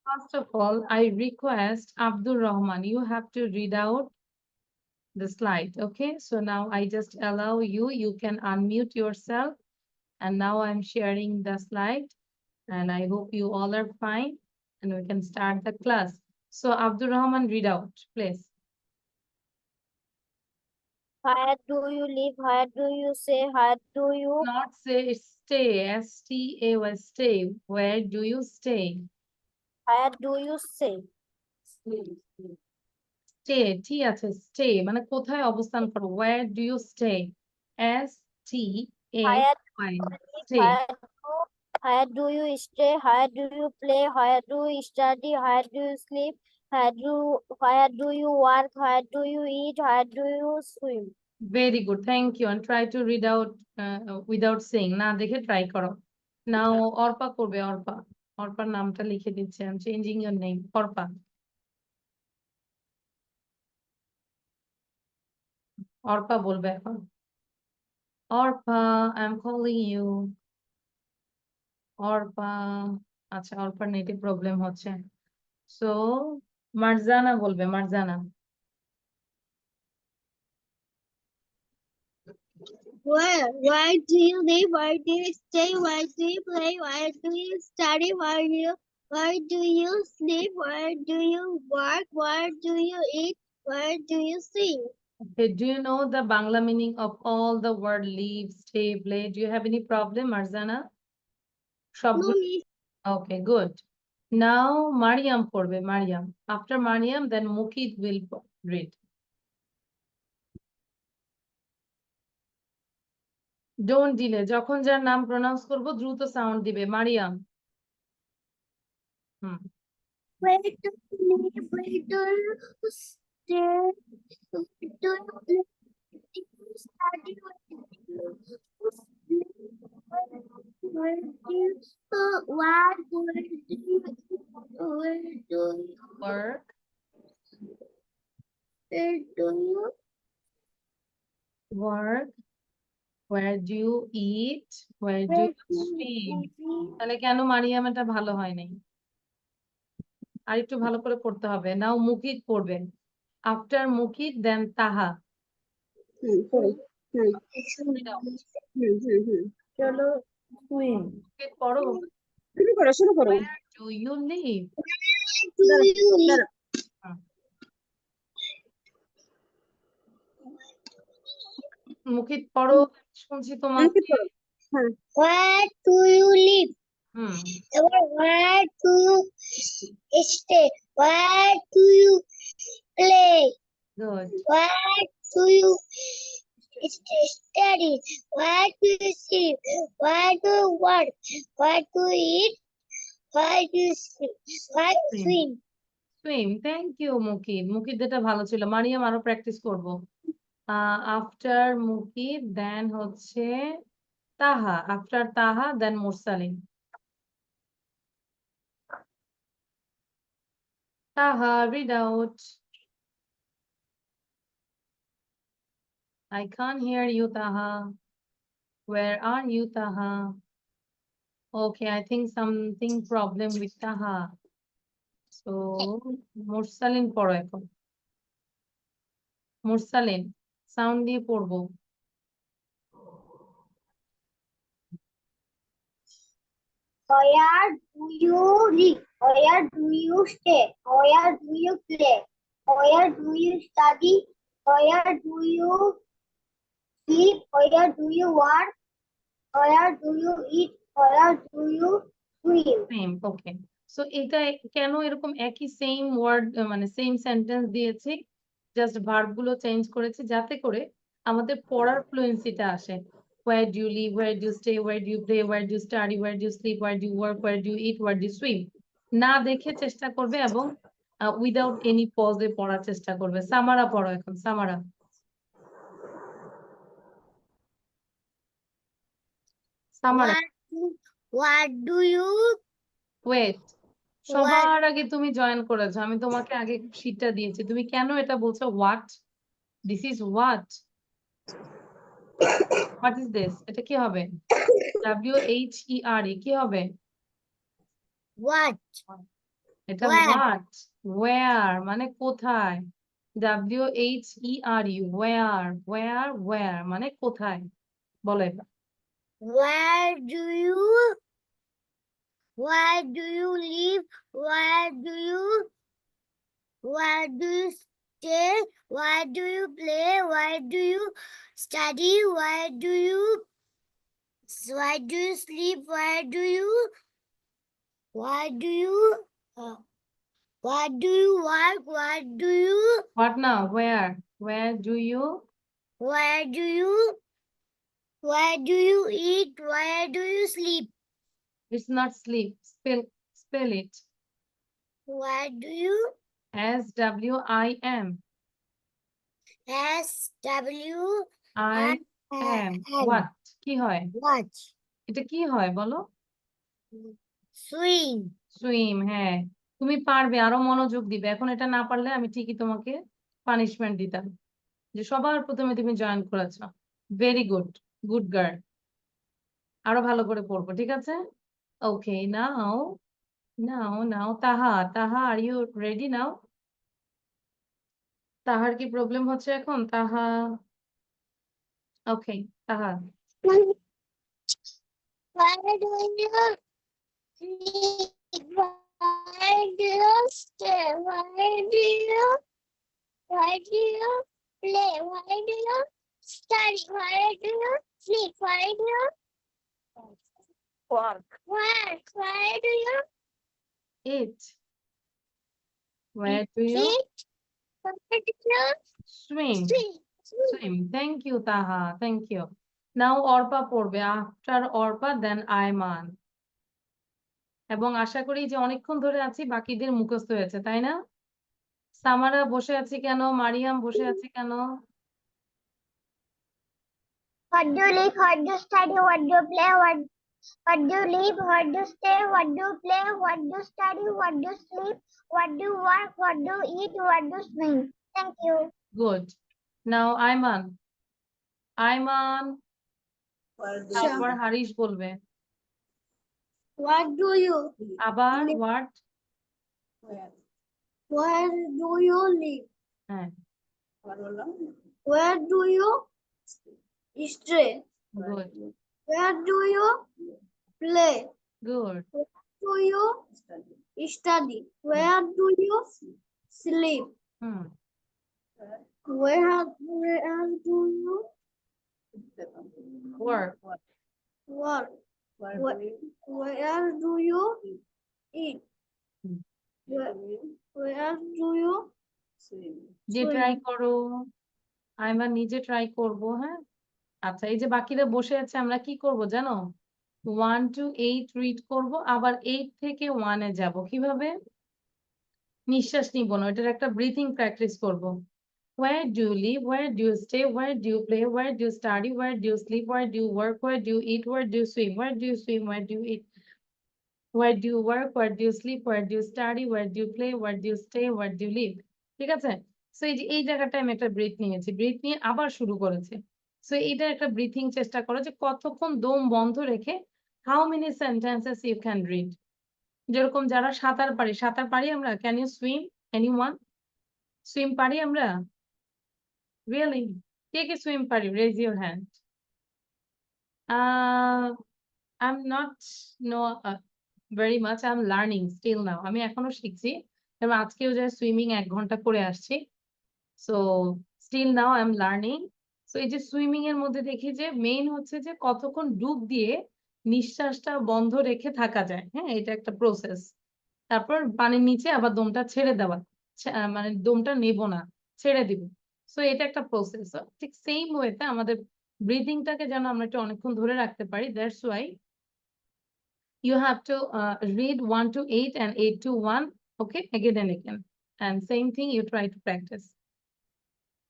First of all, I request Abdul Rahman, you have to read out the slide. Okay, so now I just allow you, you can unmute yourself. And now I'm sharing the slide and I hope you all are fine and we can start the class. So Abdul Rahman, read out, please. Where do you live? Where do you say? Where do you? Not say stay, S-T-A-Y, stay. Where do you stay? Where do you say? Stay, ঠিক আছে, stay মানে কোথায় অবস্থান করো? Where do you stay? S-T-A-Y, stay. Where do you stay? Where do you play? Where do you study? Where do you sleep? Where do you work? Where do you eat? Where do you swim? Very good, thank you. And try to read out without saying. না দেখে try করো। Now Arpa করবে, অর্পা। অর্পার নামটা লিখে দিচ্ছি। I'm changing your name. Arpa. Arpa বলবে এখন। Arpa, I'm calling you. Arpa, আচ্ছা অর্পার নেটে প্রবলেম হচ্ছে। So মারজানা বলবে, Marjana. Where do you live? Where do you stay? Where do you play? Where do you study? Where do you sleep? Where do you work? Where do you eat? Where do you sing? Okay, do you know the Bangla meaning of all the word live, stay, play? Do you have any problem, Marzana? সবগুলো? Okay, good. Now Mariam পড়বে, Mariam. After Mariam, then Mukid will read. Don't delay. যখন যার নাম pronounce করব দ্রুত sound দিবে। Mariam. Where do you live? Where do you stay? Where do you study? Where do you Work. Where do you Work. Where do you eat? Where do you sleep? তাহলে কেন মারিয়াম এটা ভালো হয় নাই? আর একটু ভালো করে পড়তে হবে। নাও মুকিত পড়বেন। আফটার মুকিত দেন তাহা। চলো সুইম। মুকিত পড়ো। শুরু করো Where do you live? Mukit পড়ো, শুনছি তোমাকে। Where do you live? Where do you stay? Where do you play? Good. Where do you study? Where do you sleep? Where do you work? Where do you eat? Where do you sleep? Where do you swim? Swim. Thank you, Mukit. Mukit এটা ভালো ছিল। মারিয়াম আরো practice করব। After Mukit দেন হচ্ছে তাহা। After তাহা দেন মুরসালিন। Taha, read out. I can't hear you, Taha. Where are you, Taha? Okay, I think something problem with Taha. So, Mursalin পড়ো এখন। Mursalin, sound দিয়ে পড়বো। Where do you live? Where do you stay? Where do you play? Where do you study? Where do you sleep? Where do you work? Where do you eat? Where do you swim? Same, okay. So এটা কেন এরকম একই same word মানে same sentence দিয়েছি, just verb গুলো change করেছি যাতে করে আমাদের পড়ার ফ্লুয়েন্সিটা আসে। Where do you live? Where do you stay? Where do you play? Where do you study? Where do you sleep? Where do you work? Where do you eat? Where do you swim? না দেখে চেষ্টা করবে এবং without any পজে পড়ার চেষ্টা করবে। সামারা পড়ো এখন, সামারা। সামারা। What do you ওয়েট, সবার আগে তুমি জয়েন করেছো, আমি তোমাকে আগে শীটটা দিয়েছি, তুমি কেন এটা বলছো what? This is what. What is this? এটা কি হবে? WHERE কি হবে? what? এটা Where? what? Where মানে কোথায়? WHERE where মানে কোথায়? বলো এবার। Where do you live? Where do you stay? Where do you play? Where do you study? Where do you sleep? Where do you where do you work? Where do you What now? Where do you? where do you eat? Where do you sleep? It's not sleep. Spell it. Where do you SWIM. SWIM? What? কি হয়? Watch. এটা কি হয় বলো? Swim. Swim, হ্যাঁ। তুমি পারবে, আরো মনোযোগ দিবে। এখন এটা না পারলে আমি ঠিকই তোমাকে পানিশমেন্ট দিতাম, যে সবার প্রথমে তুমি জয়েন করেছো। Very good, good girl. আরো ভালো করে পড়বো, ঠিক আছে? ওকে, নাও তাহা আর ইউ রেডি নাও? তাহার কি প্রবলেম হচ্ছে এখন? তাহা, ওকে, তাহা। Where do you live? Where do you stay? Where do you play? Where do you study? Where do you sleep? Where do you work? Where do you It. Where do you eat? Where do you swim? sleep? Swim. Thank you, Taha. Thank you. Now Orpa পড়বে। After Orpa, then Ayman. এবং আশা করি যে অনেকক্ষণ ধরে আছি, বাকিদের মুখস্থ হয়েছে, তাই না? সামারা বসে আছে কেন? মারিয়াম বসে আছে কেন? What do you live? What do you study? What do you play? What do you live? What do you stay? What do you play? What do you study? What do you sleep? What do you work? What do you eat? What do you swim? Thank you. Good. Now Ayman. তারপর হারিশ বলবে। What do you আবার what? Where do you live? হ্যাঁ, Where do you stay? good, Where do you play? good. Where do you study? Where do you sleep? Hmm, Where do you work. work? Where do you eat? Hmm. Where do you যে try করো। আইমান নিজে try করবো, হ্যাঁ। আচ্ছা, এই যে বাকিরা বসে আছে, আমরা কি করব জানো? 1 to 8 রিড করব, আবার 8 থেকে 1 এ যাব। কিভাবে? নিঃশ্বাস নিব না, এটার একটা ব্রিথিং প্র্যাকটিস করব। Where do you live? Where do you stay? Where do you play? Where do you study? Where do you sleep? Where do you work? Where do you eat? Where do you swim? Where do you swim? Where do you eat? Where do you work? Where do you sleep? Where do you study? Where do you play? Where do you stay? Where do you live? ঠিক আছে? So এই যে এই জায়গাটায় আমি একটা breathe নিয়েছি, breathe নিয়ে আবার শুরু করেছি। সো এটা একটা ব্রিথিং চেষ্টা করো, যে কতক্ষণ দম বন্ধ রেখে how many sentences you can read. যেরকম যারা সাঁতার পারি আমরা। Can you swim? Anyone? Swim পারি আমরা? রিয়েলি? কে কে সুইম পারি? Raise your hand. I am not no very much, I am learning still now. আমি এখনো শিখছি, এবং আজকেও যে সুইমিং 1 ঘন্টা করে আসছি। So still now I am learning. So এই যে সুইমিং এর মধ্যে দেখি যে মেইন হচ্ছে যে কতক্ষণ ডুব দিয়ে নিঃশ্বাসটা বন্ধ রেখে থাকা যায়। হ্যাঁ, এটা একটা প্রসেস। তারপর পানির নিচে আবার দমটা ছেড়ে দেওয়া, মানে দমটা নেব না, ছেড়ে দিব। সো এটা একটা প্রসেস। ঠিক সেম ওয়েতে আমাদের ব্রিদিংটাকে যেন আমরা একটু অনেকক্ষণ ধরে রাখতে পারি। That's why you have to read 1 to 8 and 8 to 1, okay, again and again, and same thing you try to practice.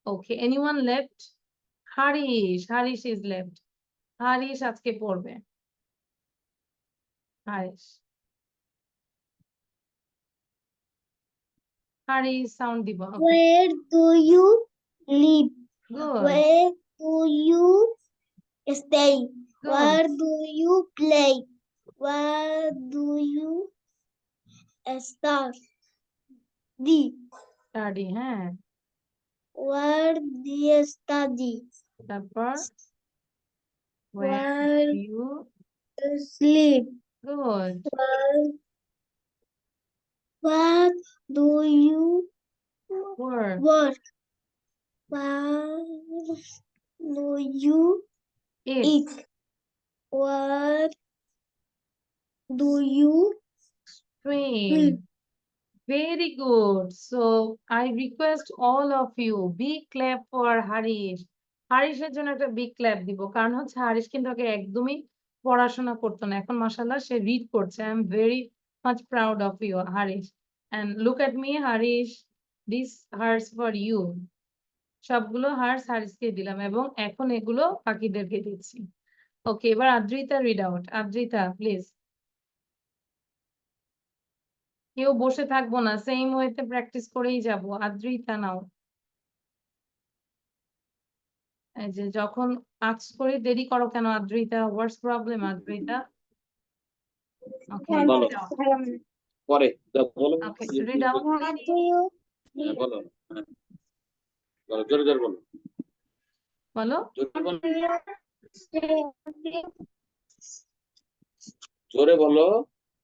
Okay, anyone left? Harish is left. Harish আজকে পড়বে। Harish sound দিব। Okay, Where do you live? good, Where do you stay? good, Where do you play? Where do you study. Study, হ্যাঁ। Where do you study? তারপর where Where do you do you sleep? good? What do you Work. work? Where do you Eat. eat? Where do you Swim. sleep? Very good. So I request all of you big clap for Harish. হারিশের জন্য একটা big clap দিব, কারণ হচ্ছে হারিশ কিন্তু আগে একদমই পড়াশোনা করতো না, এখন মাশাআল্লাহ সে রিড করছে। I am very much proud of you Harish. And look at me Harish, this hearts for you. সবগুলো হার্স হারিশকে দিলাম এবং এখন এগুলো বাকিদেরকে দিচ্ছি। ওকে, এবার Adrita read out. Adrita please. কেউ বসে থাকবো না, সেম ওয়েতে প্র্যাকটিস করেই যাব। আদ্রিতা নাও। এই যে যখন আজ করে দেরি করো কেন Adrita? What's problem Adrita? Okay, বলো। পরে বলো। Okay, read out. What do you হ্যাঁ, বলো। হ্যাঁ। বলো, জোরে জোরে বলো। বলো। জোরে বলো। say? জোরে বলো।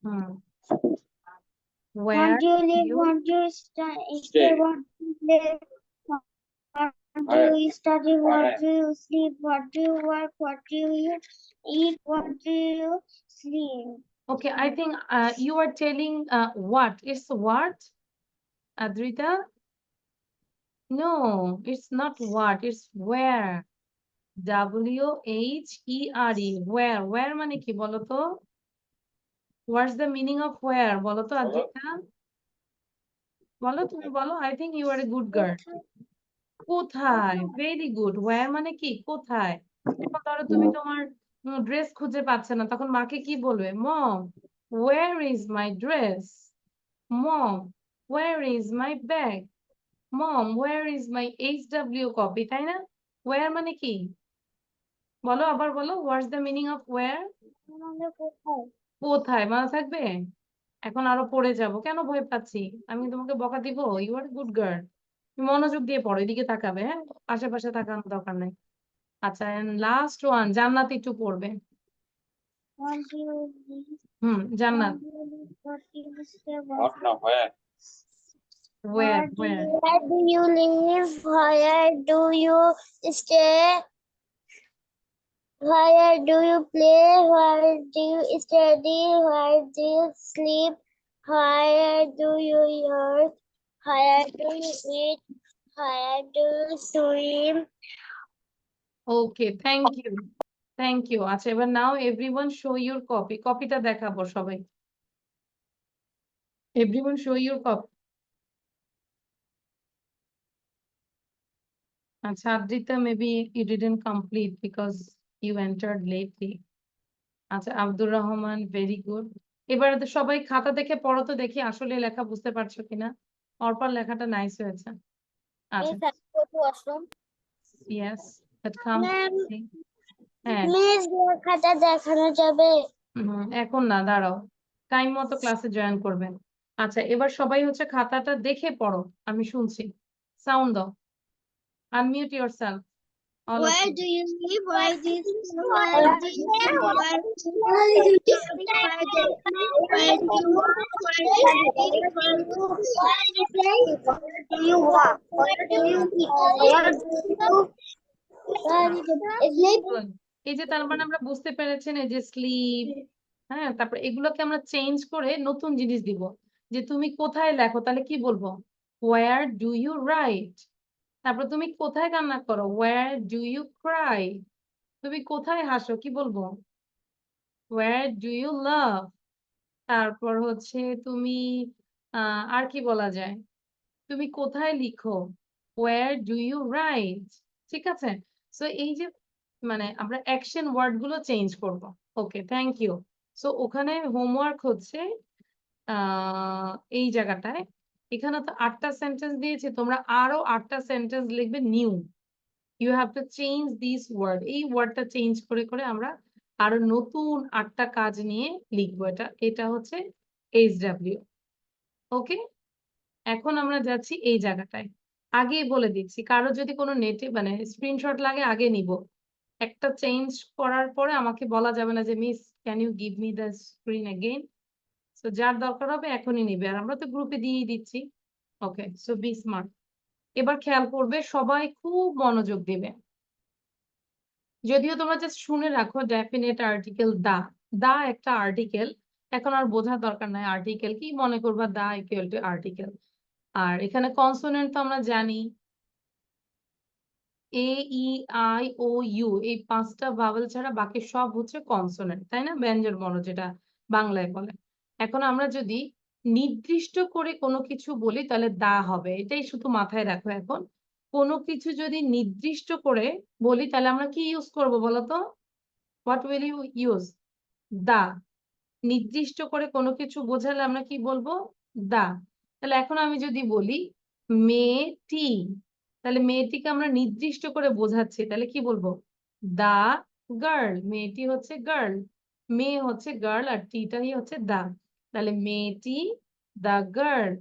হুম। What Where do you live? you What do you Stay. stay? What do you live? What do you study? What do you sleep? What do you work? What do you eat? What do you sleep? Okay, I think you are telling what? It's what? Adrita? No, it's not what, it's where. W-H-E-R-E. Where? Where মানে কি বলো তো? What's the meaning of where? বলো তো আদ্রিতা? বলো, তুমি বলো। I think you are a good girl. কোথায়? Very good. ওয়্যার মানে কি? কোথায়? এখন ধরো তুমি তোমার ড্রেস খুঁজে পাচ্ছে না, তখন মাকে কি বলবে? Mom, where is my dress? Mom, where is my bag? Mom, where is my HW copy? তাই না? ওয়্যার মানে কি? বলো, আবার বলো। What's the meaning of where? কোথায়? মনে থাকবে? এখন আরো পড়ে যাব। কেন ভয় পাচ্ছি? আমি তোমাকে বকা দিব? You are good girl. মনোযোগ দিয়ে পড়ো, এদিকে তাকাবে, হ্যাঁ? আশেপাশে তাকানোর দরকার নেই। আচ্ছা, লাস্ট ওয়ান, জান্নাত একটু পড়বে। What do you live? জান্নাত। What do you stay? What না হয়? Where? Where do you live? Where do you stay? Where do you play? Where do you study? Where do you sleep? Where do you work? Where do you eat? Where do you swim? Okay, thank you. Thank you. আচ্ছা, এবার now everyone show your copy. কপিটা দেখাবো সবাই। Everyone show your copy. আচ্ছা, Adrita, maybe you didn't complete because you entered lately. আচ্ছা, Abdur Rahman, very good. এবারে তো সবাই খাতা দেখে পড়ো তো দেখি আসলে লেখা বুঝতে পারছো কিনা। অর্পার লেখাটা নাইস হয়েছে। আচ্ছা, ইয়েস, বাট কাম। হ্যাঁ, প্লিজ লেখাটা দেখানো যাবে? এখন না, দাঁড়াও, টাইম মতো ক্লাসে জয়েন করবেন। আচ্ছা, এবার সবাই হচ্ছে খাতাটা দেখে পড়ো, আমি শুনছি। সাউন্ড দাও। Unmute yourself. All of Where you. do you live? Where do you sleep? Where do you eat? Where do you study? Where do you work? Where do you eat? Where do you play? Where do you walk? Where do you eat? Where do you sleep? এই যে তার মানে আমরা বুঝতে পেরেছেন, এই যে slip, হ্যাঁ, তারপর এগুলোকে আমরা চেঞ্জ করে নতুন জিনিস দিব। যে তুমি কোথায় লেখো, তাহলে কি বলবো? Where do you write? তারপর তুমি কোথায় কান্না করো? Where do you cry? তুমি কোথায় হাসো? কি বলবো? Where do you love? তারপর হচ্ছে তুমি আর কি বলা যায়? তুমি কোথায় লিখো? Where do you write? ঠিক আছে? সো এই যে মানে আমরা অ্যাকশন ওয়ার্ড গুলো চেঞ্জ করব। ওকে, থ্যাংক ইউ। সো ওখানে হোমওয়ার্ক হচ্ছে এই জায়গাটায়, এখানে তো 8টা সেন্টেন্স দিয়েছে, তোমরা আরো 8টা সেন্টেন্স লিখবে new. You have to change this word. এই ওয়ার্ডটা চেঞ্জ করে করে আমরা আরো নতুন 8টা কাজ নিয়ে লিখবো। এটা হচ্ছে HW। ওকে, এখন আমরা যাচ্ছি এই জায়গাটায়। আগেই বলে দিচ্ছি, কারো যদি কোনো নেটে মানে স্ক্রিনশট লাগে আগে নিব। একটা চেঞ্জ করার পরে আমাকে বলা যাবে না যে miss can you give me the screen again. So যার দরকার হবে এখনই নিবে, আর আমরা তো গ্রুপে দিয়েই দিচ্ছি। ওকে, সো বি স্মার্ট। এবার খেয়াল করবে, সবাই খুব মনোযোগ দিবে। যদিও তোমরা জাস্ট শুনে রাখো ডেফিনেট আর্টিকেল দা। দা একটা আর্টিকেল, এখন আর বোঝার দরকার নাই আর্টিকেল কি, মনে করবা দা ইকুয়াল টু আর্টিকেল। আর এখানে কনসোনেন্ট তো আমরা জানি এ ই আই ও ইউ, এই 5টা ভাওয়েল ছাড়া বাকি সব হচ্ছে কনসোনেন্ট, তাই না? ব্যঞ্জন বর্ণ যেটা বাংলায় বলে। এখন আমরা যদি নির্দিষ্ট করে কোনো কিছু বলি তাহলে দা হবে, এটাই শুধু মাথায় রাখো। এখন কোনো কিছু যদি নির্দিষ্ট করে বলি তাহলে আমরা কি ইউজ করব বলো তো? What will you use? দা। নির্দিষ্ট করে কোনো কিছু বোঝালে আমরা কি বলবো? দা। তাহলে এখন আমি যদি বলি মেয়েটি, তাহলে মেয়েটিকে আমরা নির্দিষ্ট করে বোঝাচ্ছি, তাহলে কি বলবো? The girl. মেয়েটি হচ্ছে গার্ল, মেয়ে হচ্ছে গার্ল, আর টিটাই হচ্ছে দা। তাহলে মেয়েটি, দা গার্ল।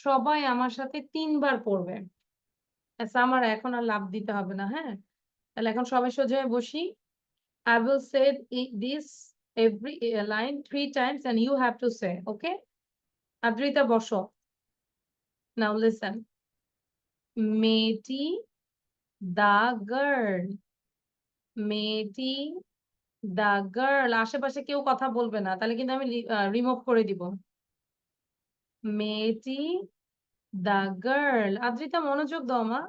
সবাই আমার সাথে 3বার পড়বে। আচ্ছা, আমার এখন আর লাভ দিতে হবে না, হ্যাঁ? তাহলে এখন সবাই সোজা হয়ে বসি। I will say this every line 3 times and you have to say, okay? Adrita বসো। Now listen. মেয়েটি, the girl. মেয়েটি, the girl. আশেপাশে কেউ কথা বলবে না, তাহলে কিন্তু আমি রিমুভ করে দিব। মেয়েটি, the girl. আদ্রিতা মনোযোগ দাও মা।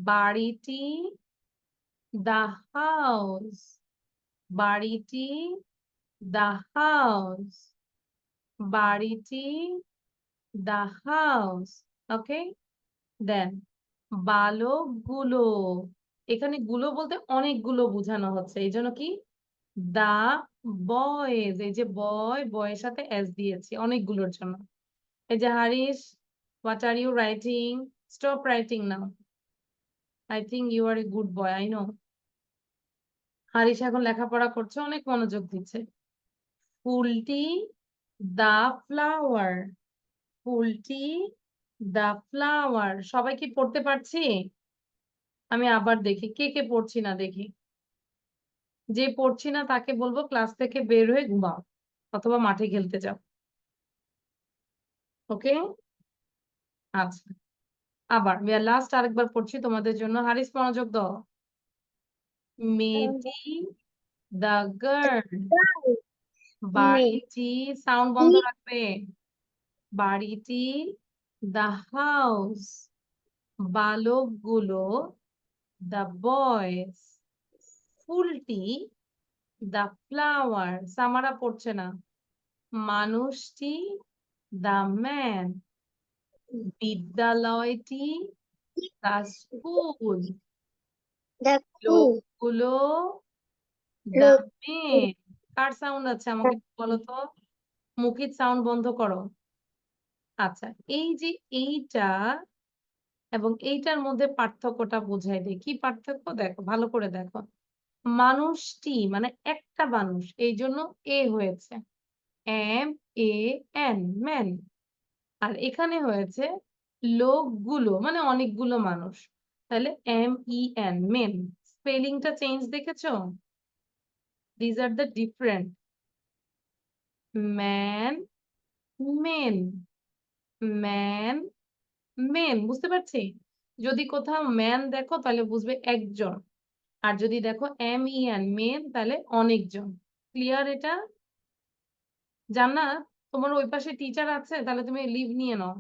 বাড়িটি, the house. বাড়িটি, the house. বাড়িটি, the house. Okay? Then বালকগুলো, এখানে গুলো বলতে অনেকগুলো বোঝানো হচ্ছে, এই জন্য কি দা বয়েজ, এই যে বয়, বয়ের সাথে এস দিয়েছি অনেকগুলোর জন্য। এই যে Haris, what are you writing? Stop writing now. I think you are a good boy, I know. Haris এখন লেখাপড়া করছে, অনেক মনোযোগ দিচ্ছে। ফুলটি, দা ফ্লাওয়ার। ফুলটি, দা ফ্লাওয়ার। সবাই কি পড়তে পারছি? আমি আবার দেখি কে কে পড়ছি না দেখি। যে পড়ছি না তাকে বলবো ক্লাস থেকে বের হয়ে ঘুমাও অথবা মাঠে খেলতে যাও। ওকে, আচ্ছা। আবার লাস্ট আরেকবার পড়ছি তোমাদের জন্য। হারিস মনোযোগ দাও। মেয়েটি, দা গার্ল। বাড়িটি, সাউন্ড বন্ধ রাখবে। বাড়িটি, দা হাউস। বালকগুলো, দা বয়েজ। ফুলটি, দা ফ্লাওয়ার। সামারা পড়ছে না। মানুষটি, দা ম্যান। বিদ্যালয়টি, দা স্কুল। The cool. লোকগুলো, দা মেন। কার সাউন্ড আছে আমাকে একটু বলো তো? মুখিত সাউন্ড বন্ধ করো। আচ্ছা, এই যে এইটা এবং এইটার মধ্যে পার্থক্যটা বুঝাই দিই। কি পার্থক্য দেখো, ভালো করে দেখো। মানুষটি মানে একটা মানুষ, এই জন্য এ হয়েছে, এম এ এন, ম্যান। আর এখানে হয়েছে লোকগুলো মানে অনেকগুলো মানুষ, তাহলে এম ই এন, মেন। স্পেলিংটা চেঞ্জ দেখেছো? These are the different. Man, men, man, men. বুঝতে পারছি? যদি কোথাও ম্যান দেখো তাহলে বুঝবে একজন, আর যদি দেখো এম ই এন, মেন, তাহলে অনেকজন। ক্লিয়ার এটা? জান্নাত, তোমার ওই পাশে টিচার আছে, তাহলে তুমি লিভ নিয়ে নাও।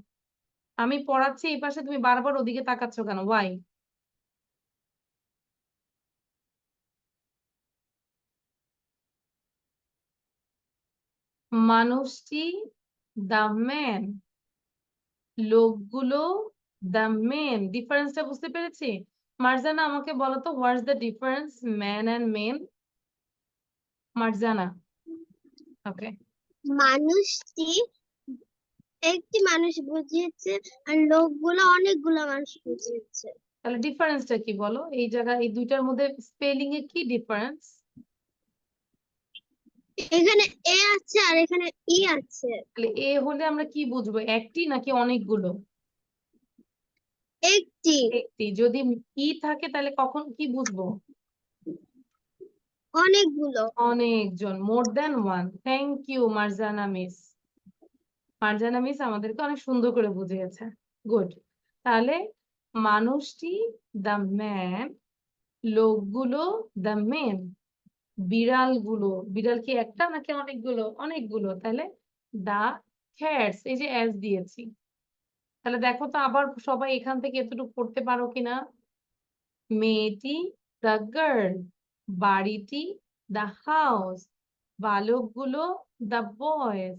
আমি পড়াচ্ছি এই পাশে, তুমি বারবার ওদিকে তাকাচ্ছ কেন? ওয়াই? মানুষটি, দা ম্যান। লোকগুলো, দা মেন। ডিফারেন্সটা বুঝতে পেরেছি? মার্জানা আমাকে বলো তো, what's the difference man and men? Marzana, okay. মানুষটি একটি মানুষ বুঝিয়েছে আর লোকগুলো অনেকগুলো মানুষ বুঝিয়েছে। তাহলে ডিফারেন্সটা কি বলো? এই জায়গায় এই দুইটার মধ্যে স্পেলিং এ কি ডিফারেন্স? এখানে এ আছে আর এখানে ই আছে। তাহলে এ হলে আমরা কি বুঝবো, একটি নাকি অনেকগুলো? একটি। একটি। যদি ই থাকে তাহলে কখন কি বুঝবো? অনেকগুলো। অনেকজন, more than one. Thank you Marjana miss. Marjana miss আমাদেরকে অনেক সুন্দর করে বুঝিয়েছে। গুড। তাহলে মানুষটি দ্য ম্যান, লোকগুলো দ্য মেন, বিড়ালগুলো, বিড়াল কি একটা নাকি অনেকগুলো? অনেকগুলো। তাহলে দা ক্যাটস, এই যে অ্যাজ দিয়েছি। তাহলে দেখো তো আবার সবাই এখান থেকে এতটুকু পড়তে পারো কিনা। মেয়েটি দ্য গার্ল, বাড়িটি দ্য হাউস, বালকগুলো দ্য বয়েজ,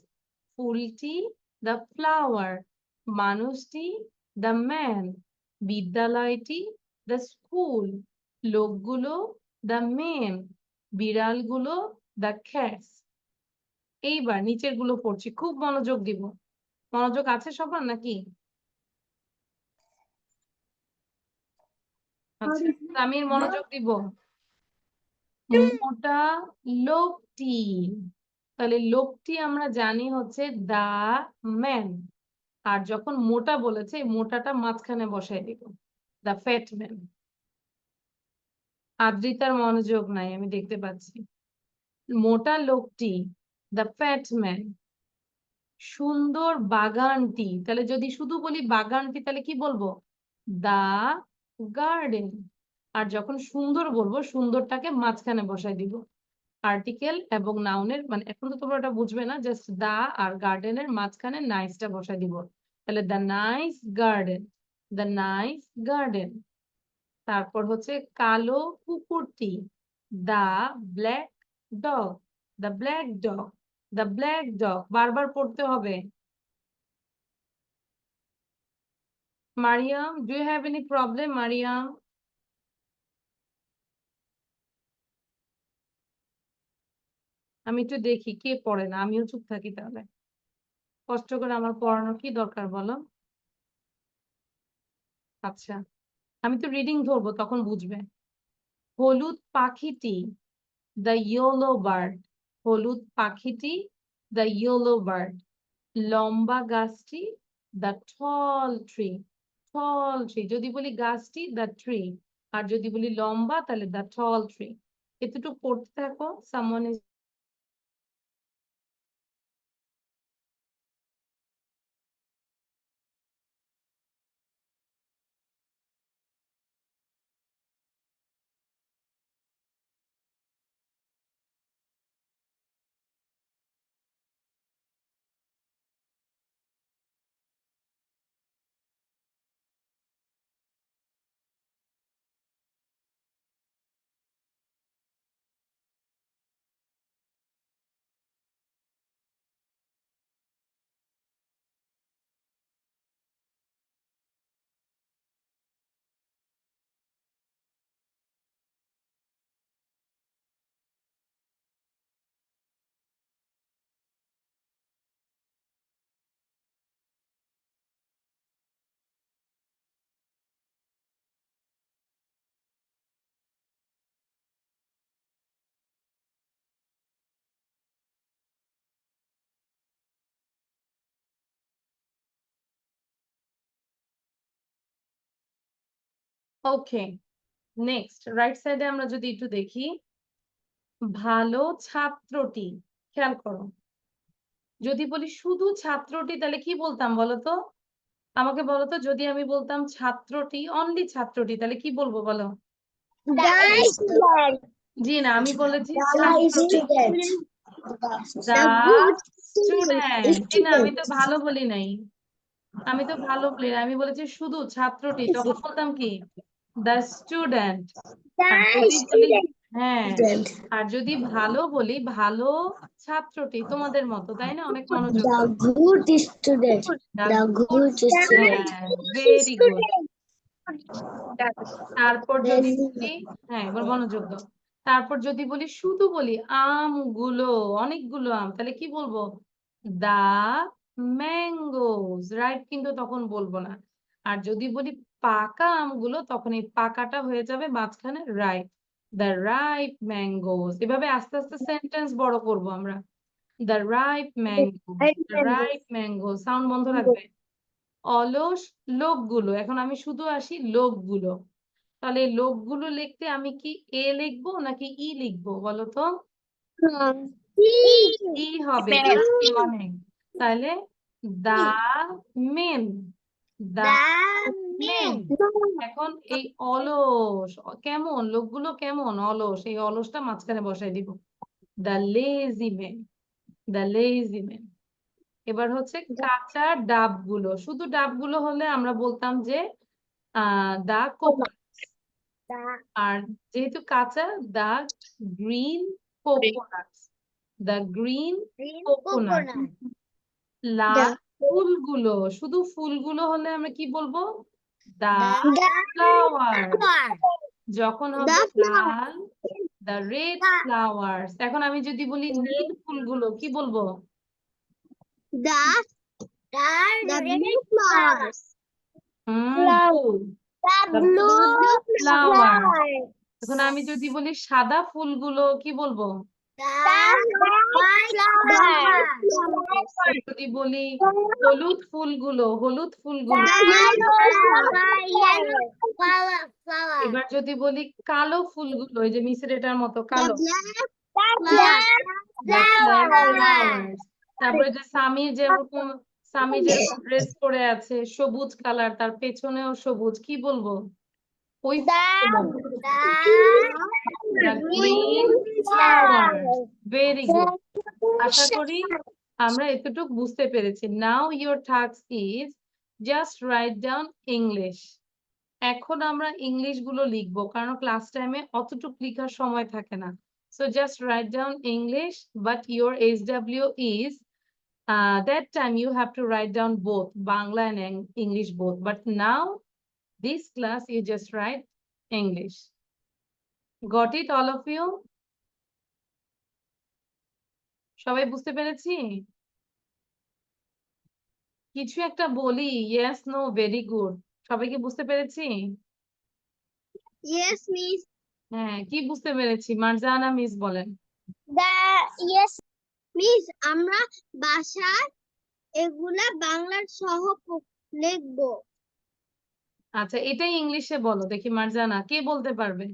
ফুলটি দ্য ফ্লাওয়ার, মানুষটি দ্য ম্যান, বিদ্যালয়টি দ্য স্কুল, লোকগুলো দ্য মেন, বিড়ালগুলো দ্য ক্যাটস। এইবার নিচের গুলো পড়ছি, খুব মনোযোগ দিব। মনোযোগ আছে সবার নাকি? আচ্ছা, আমির মনোযোগ দিব। মোটা লোকটি, তাহলে লোকটি আমরা জানি হচ্ছে দা ম্যান। আর যখন মোটা বলেছে, মোটাটা মাঝখানে বসাই দিব, দা ফ্যাট ম্যান। আদ্রিতার মনোযোগ নাই, আমি দেখতে পাচ্ছি। মোটা লোকটি দা ফ্যাট ম্যান। সুন্দর বাগানটি, তাহলে যদি শুধু বলি বাগানটি তাহলে কি বলবো? দা গার্ডেন। আর যখন সুন্দর বলবো, সুন্দরটাকে মাঝখানে বসাই দিব। আর্টিকেল এবং নাউনের, মানে এখন তো তোমরা ওটা বুঝবে না, জাস্ট দা আর গার্ডেনের মাঝখানে নাইসটা বসাই দিব। তাহলে the nice garden, the nice garden. তারপর হচ্ছে কালো কুকুরটি, the black dog, the black dog, the black dog. বারবার পড়তে হবে। Mariam, do you have any problem Mariam? আমি একটু দেখি কে পড়ে না, আমিও চুপ থাকি তাহলে। কষ্ট করে আমার পড়ানোর কি দরকার বলো? আচ্ছা, আমি তো রিডিং ধরবো, তখন বুঝবে। হলুদ পাখিটি, দ্য ইয়েলো বার্ড, হলুদ পাখিটি দ্য ইয়েলো বার্ড। লম্বা গাছটি the tall tree, tall tree. যদি বলি গাছটি দ্য ট্রি, আর যদি বলি লম্বা তাহলে দ্য টল ট্রি। এতটুকু পড়তে থাকো। সামনে ওকে, নেক্সট রাইট সাইডে আমরা যদি একটু দেখি, ভালো ছাত্রটি। খেয়াল করো, যদি বলি শুধু ছাত্রটি তাহলে কি বলতাম বলো তো? আমাকে বলো তো, যদি আমি বলতাম ছাত্রটি, অনলি ছাত্রটি, তাহলে কি বলবো বলো? জি না, আমি বলেছি ছাত্রটি, দা স্টুডেন্ট। জি না, আমি তো ভালো বলি নাই, আমি তো ভালো বলি নাই, আমি বলেছি শুধু ছাত্রটি, তখন বলতাম কি? দা স্টুডেন্ট। আর যদি বলি, হ্যাঁ, আর যদি ভালো বলি, ভালো ছাত্রটি, তোমাদের মতো, তাই না? অনেক মনোযোগ দাও। good student. The The good good student. Very good. তারপর যদি বলি, হ্যাঁ এবার মনোযোগ দাও। তারপর যদি বলি শুধু বলি আমগুলো, অনেকগুলো আম, তাহলে কি বলবো? দা ম্যাঙ্গোস, রাইট? কিন্তু তখন বলবো না। আর যদি বলি পাকা আমগুলো, তখন এই পাকাটা হয়ে যাবে মাঝখানে, রাইট? The ripe mangoes. এভাবে আস্তে আস্তে সেন্টেন্স বড় করব আমরা। The ripe mangoes, the ripe mango, sound বন্ধ রাখবে। অলস লোকগুলো, এখন আমি শুধু আসি লোকগুলো। তাহলে এই লোকগুলো লিখতে আমি কি এ লিখবো নাকি ই লিখবো বলো তো? ই হবে, অনেক। তাহলে দা মেন, দা মেন। এখন এই অলস কেমন লোকগুলো, কেমন অলস, এই অলসটা মাঝখানে বসাই দিব। The lazy men, the lazy men. এবার হচ্ছে কাঁচা ডাবগুলো, শুধু ডাবগুলো হলে আমরা বলতাম যে দা কোকোনাট। আর যেহেতু কাঁচা, দা গ্রিন কোকোনাট, দা গ্রিন কোকোনাট। লাল ফুলগুলো, শুধু ফুলগুলো হলে আমরা কি বলবো? দা ফ্লাওয়ার। যখন হবে লাল, দা রেড ফ্লাওয়ার্স। এখন আমি যদি বলি নীল ফুলগুলো কি বলবো? Blue flower. এখন আমি যদি বলি সাদা ফুলগুলো কি বলবো? যদি বলি হলুদ ফুলগুলো, হলুদ ফুলগুলো। এবার যদি বলি কালো ফুলগুলো, এই যে মিসরেটার মতো কালো, flowers। তারপরে যে স্বামীর যেরকম ড্রেস পরে আছে সবুজ কালার, তার পেছনেও সবুজ, কি বলবো? ওই গ্রিন ফ্লাওয়ার। Very good. আশা করি আমরা এতটুকু বুঝতে পেরেছি। Now your task is just write down English. এখন আমরা ইংলিশ গুলো লিখবো, কারণ ক্লাস টাইমে অতটুকু লেখার সময় থাকে না। So just write down English, but your SW is that time you have to write down both Bangla and English both. But now this class you just write English. Got it all of you? সবাই বুঝতে পেরেছি? কিছু একটা বলি, yes no very good, সবাইকে বুঝতে পেরেছি? Yes, miss. হ্যাঁ, কি বুঝতে পেরেছি? মার্জানা মিস বলেন। Yes, miss. আমরা বাসায় এগুলা বাংলার সহ লিখবো। আচ্ছা, এটাই ইংলিশে বলো দেখি মার্জানা, কে বলতে পারবে?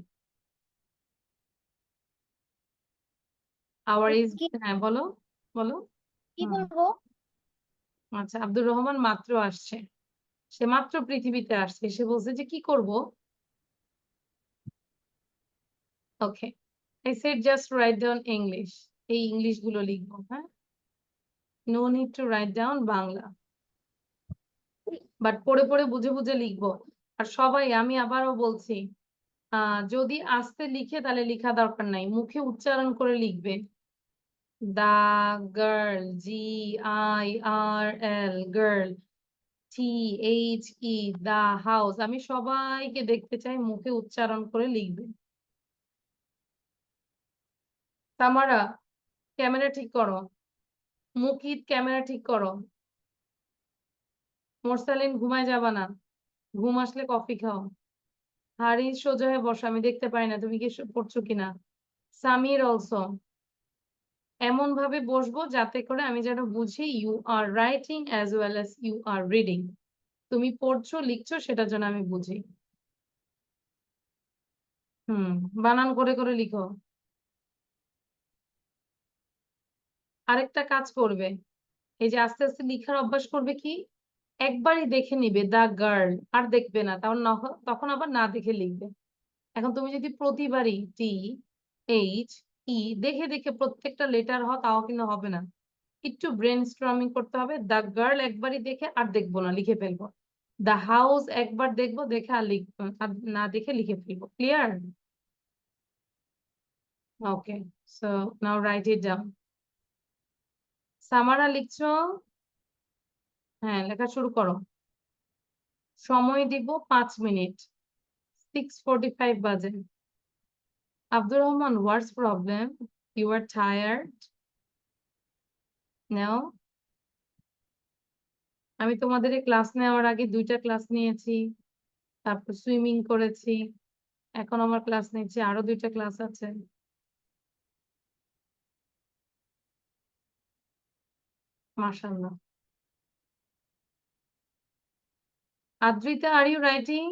আওয়ার ইজ, হ্যাঁ বলো বলো। কি হুম, বলবো? আচ্ছা, আব্দুর রহমান মাত্র আসছে, সে মাত্র পৃথিবীতে আসছে, সে বলছে যে কি করব। Okay, I said just write down English. এই ইংলিশ গুলো লিখবো, হ্যাঁ, no need to write down Bangla, but পড়ে পড়ে বুঝে বুঝে লিখবো। আর সবাই, আমি আবারও বলছি, যদি আস্তে লিখে তাহলে লেখা দরকার নাই, মুখে উচ্চারণ করে লিখবে। The girl, GIRL, girl, THE, the house. আমি সবাইকে দেখতে চাই মুখে উচ্চারণ করে লিখবে। তামারা, ক্যামেরা ঠিক করো। মুকিত, ক্যামেরা ঠিক করো। মোরসালিন, ঘুমায় যাবা না, ঘুম আসলে কফি খাও। হারিস, সোজা হয়ে বসো, আমি দেখতে পাই না তুমি কি পড়ছো কিনা। সামির অলসো, এমন ভাবে বসবো যাতে করে আমি যেন বুঝি you are writing as well as you are reading. তুমি পড়ছো লিখছো সেটার জন্য আমি বুঝি। বানান করে করে লিখো। আরেকটা কাজ করবে, এই যে আস্তে আস্তে লিখার অভ্যাস করবে কি, একবারই দেখে নিবে দা গার্ল, আর দেখবে না, তখন আবার না দেখে লিখবে। এখন তুমি যদি প্রতিবারই THE দেখে দেখে প্রত্যেকটা লেটার তাও কিন্তু হবে না। একটু ব্রেন স্ট্রমিং করতে হবে। দা গার্ল একবারই দেখে আর দেখবো না, লিখে ফেলবো। দা হাউস একবার দেখবো, দেখে আর লিখবো, আর না দেখে লিখে ফেলবো। Clear? Okay, so now write it down. Samara লিখছো? হ্যাঁ, লেখা শুরু করো। সময় দিব 5 মিনিট, 6:45 বাজে। Abdur Rahman, what's problem? You are tired? Now, আমি তোমাদের ক্লাস নেওয়ার আগে 2টা ক্লাস নিয়েছি, তারপর সুইমিং করেছি, এখন আমার ক্লাস নিচ্ছে, আরো 2টা ক্লাস আছে। মাশাআল্লাহ। Adrita, are you writing?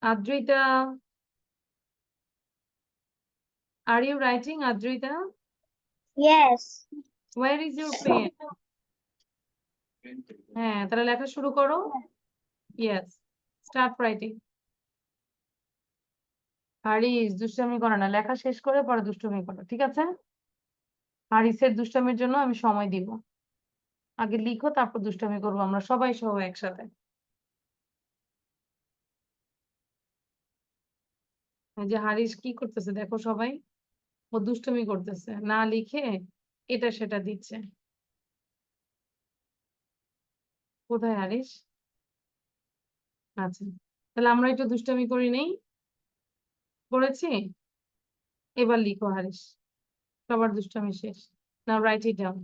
Adrita, are you writing Adrita? Yes. Where is your pen? হ্যাঁ, তাহলে লেখা শুরু করো। Yes, start writing. হারিস, দুষ্টামি করো না, লেখা শেষ করে পরে দুষ্টুমি করো, ঠিক আছে? হারিসের দুষ্টামির জন্য আমি সময় দিব। আগে লিখো, তারপর দুষ্টামি করবো আমরা সবাই সহ একসাথে। এই যে হারিস কি করতেছে দেখো সবাই, ও দুষ্টুমি করতেছে, না লিখে এটা সেটা দিচ্ছে। কোথায় হারিস? আচ্ছা, তাহলে আমরা একটু দুষ্টামি করি নেই? করেছি? এবার লিখো হারিস, সবার দুষ্টামি শেষ। Now write it down.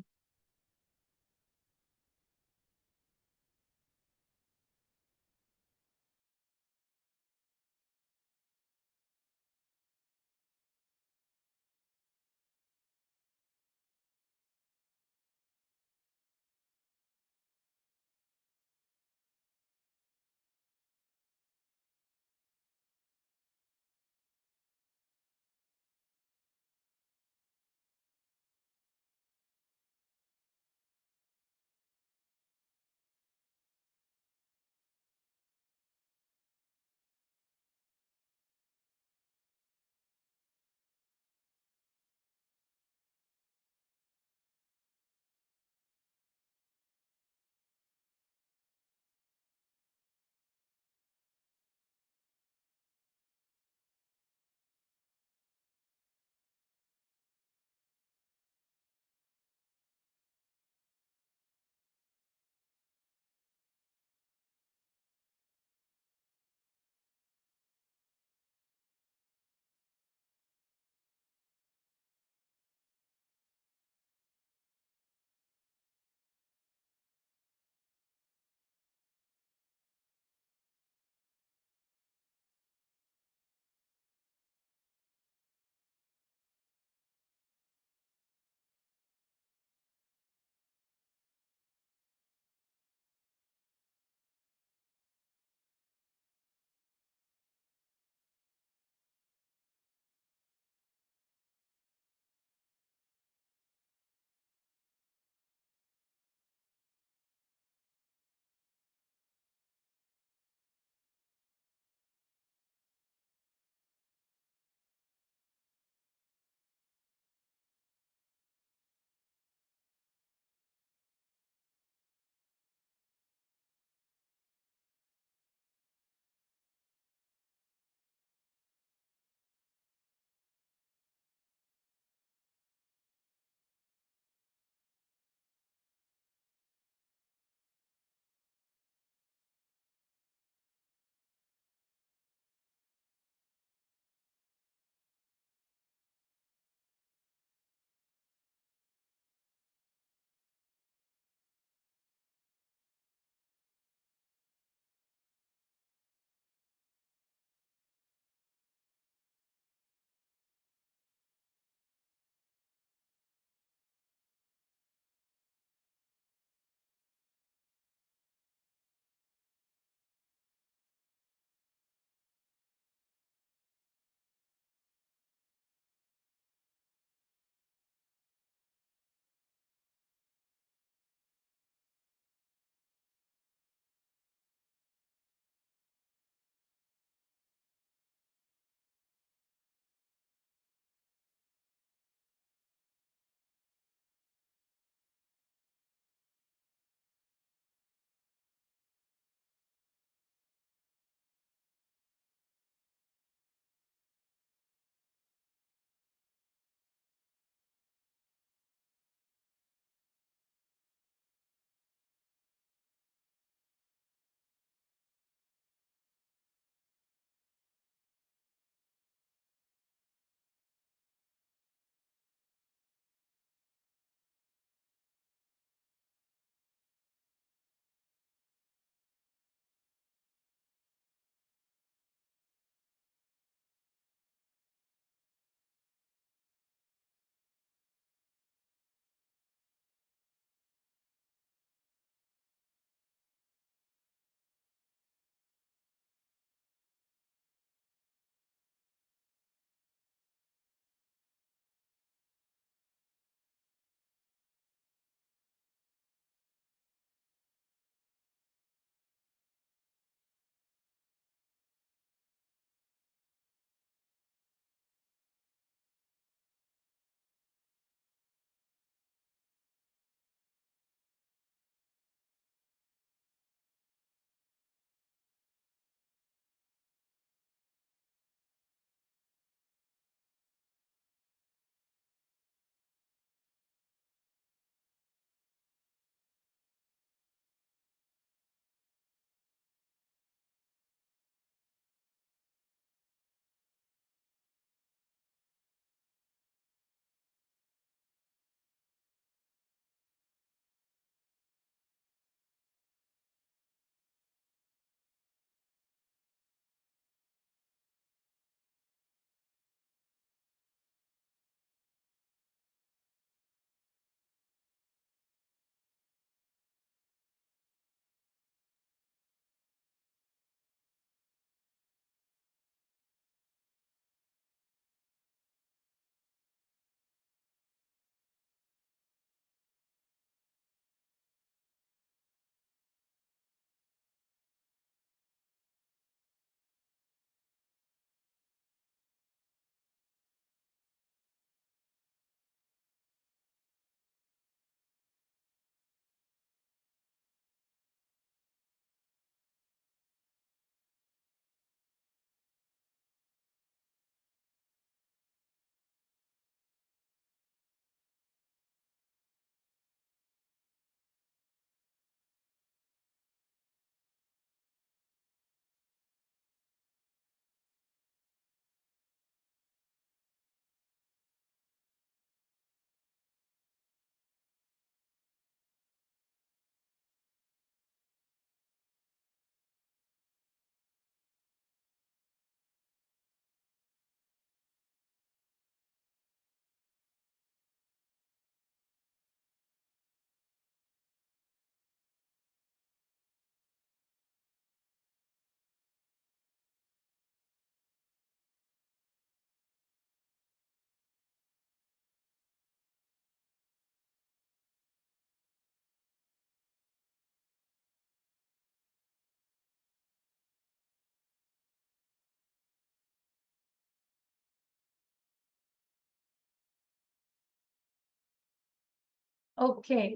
Okay.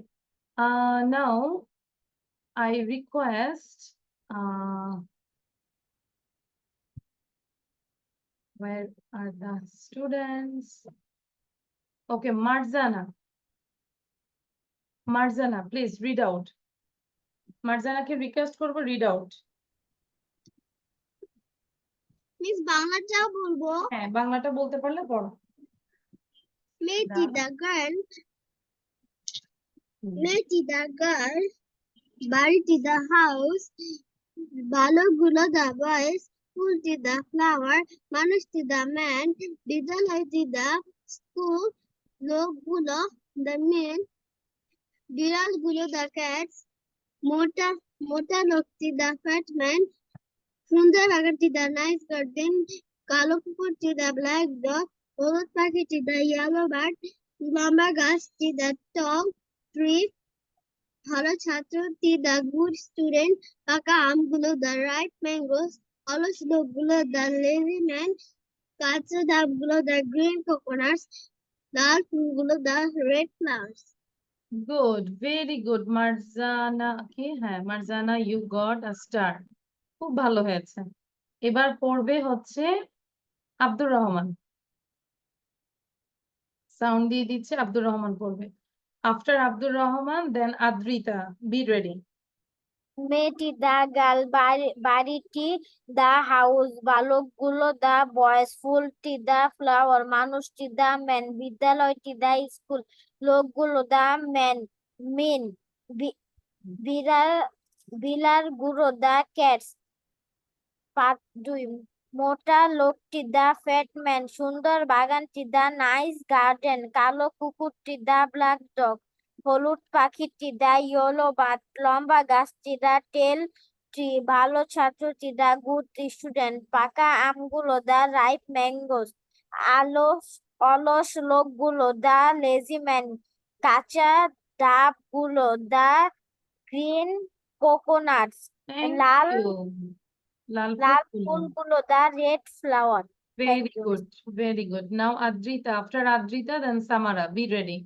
Now I request where are the students? Okay, Marzana. Marzana, please read out. মার্জানাকে রিকোয়েস্ট করবো রিড আউট। মিস বাংলাটাও বলবো। হ্যাঁ, বাংলাটা বলতে পারলে পড়ো। মেয়েটি দা গার্ল, মেয়েটি দা গার্ল, বাড়িটি দা হাউস, বালকগুলো দা বয়েজ, ফুলটি দা ফ্লাওয়ার, মানুষটি দা ম্যান, বিদ্যালয়টি দা স্কুল, লোকগুলো দা মেন, বিড়ালগুলো দা ক্যাটস, মোটা মোটা লোকটি দা ফ্যাট ম্যান, সুন্দর বাগানটি দা নাইস গার্ডেন, কালো কুকুরটি দা ব্ল্যাক ডগ, হলুদ পাখিটি দা ইয়েলো বার্ড, লম্বা গাছটি দা টল ট্রি, ভালো ছাত্রটি দা গুড স্টুডেন্ট, পাকা আমগুলো দা রাইট ম্যাঙ্গোস, অলস লোকগুলো দা লেজি ম্যান, কাঁচা ডাবগুলো দা গ্রিন কোকোনাটস, লাল ফুলগুলো the red flowers. Good, very good Marzana. কি? হ্যাঁ, Marzana, you got a star. খুব ভালো হয়েছে। এবার পড়বে হচ্ছে আব্দুর রহমান। সাউন্ড দিয়ে দিচ্ছে, আব্দুর রহমান পড়বে। আফটার আব্দুর রহমান দেন আদ্রিতা, বি রেডি। মেয়েটি দা গার্ল, বাড়িটি দা হাউস, বালকগুলো দা বয়েজ, ফুলটি দা ফ্লাওয়ার, মানুষটি দা ম্যান, বিদ্যালয়টি দা স্কুল, লোকগুলো দা মেন, বিড়াল বিলারগুলো দা ক্যাটস, দুই মোটা লোকটি দা ফ্যাট ম্যান, সুন্দর বাগানটি দা নাইস গার্ডেন, কালো কুকুরটি দা ব্ল্যাক ডগ, হলুদ পাখিটি দা ইয়েলো বার্ড, লম্বা গাছটি দা টেল ট্রি, ভালো ছাত্রটি দা গুড স্টুডেন্ট, পাকা আমগুলো দা রাইপ ম্যাঙ্গোস, অলস লোকগুলো দা লেজি ম্যান, কাঁচা ডাবগুলো দা গ্রিন কোকোনাটস, লাল লাল ফুলগুলো the red flower. Very good, very good. Now Adrita, after Adrita then Samara, be ready.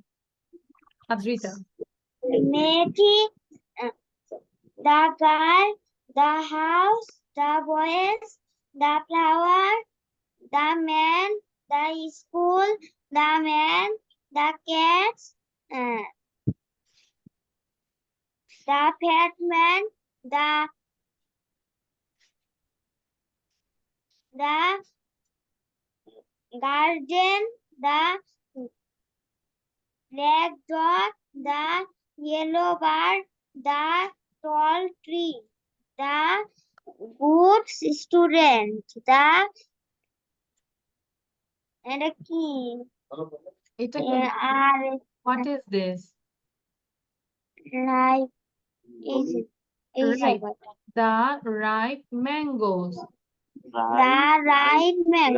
Adrita. মেয়েটি the girl, the house, the boys, the flower, the man, the school, the man, the cats, the fat man, the garden, the black dog, the yellow bird, the tall tree, the good student, the এটা কি এটা কি? আর What is this? like এই Right. The ripe mangoes. the right man,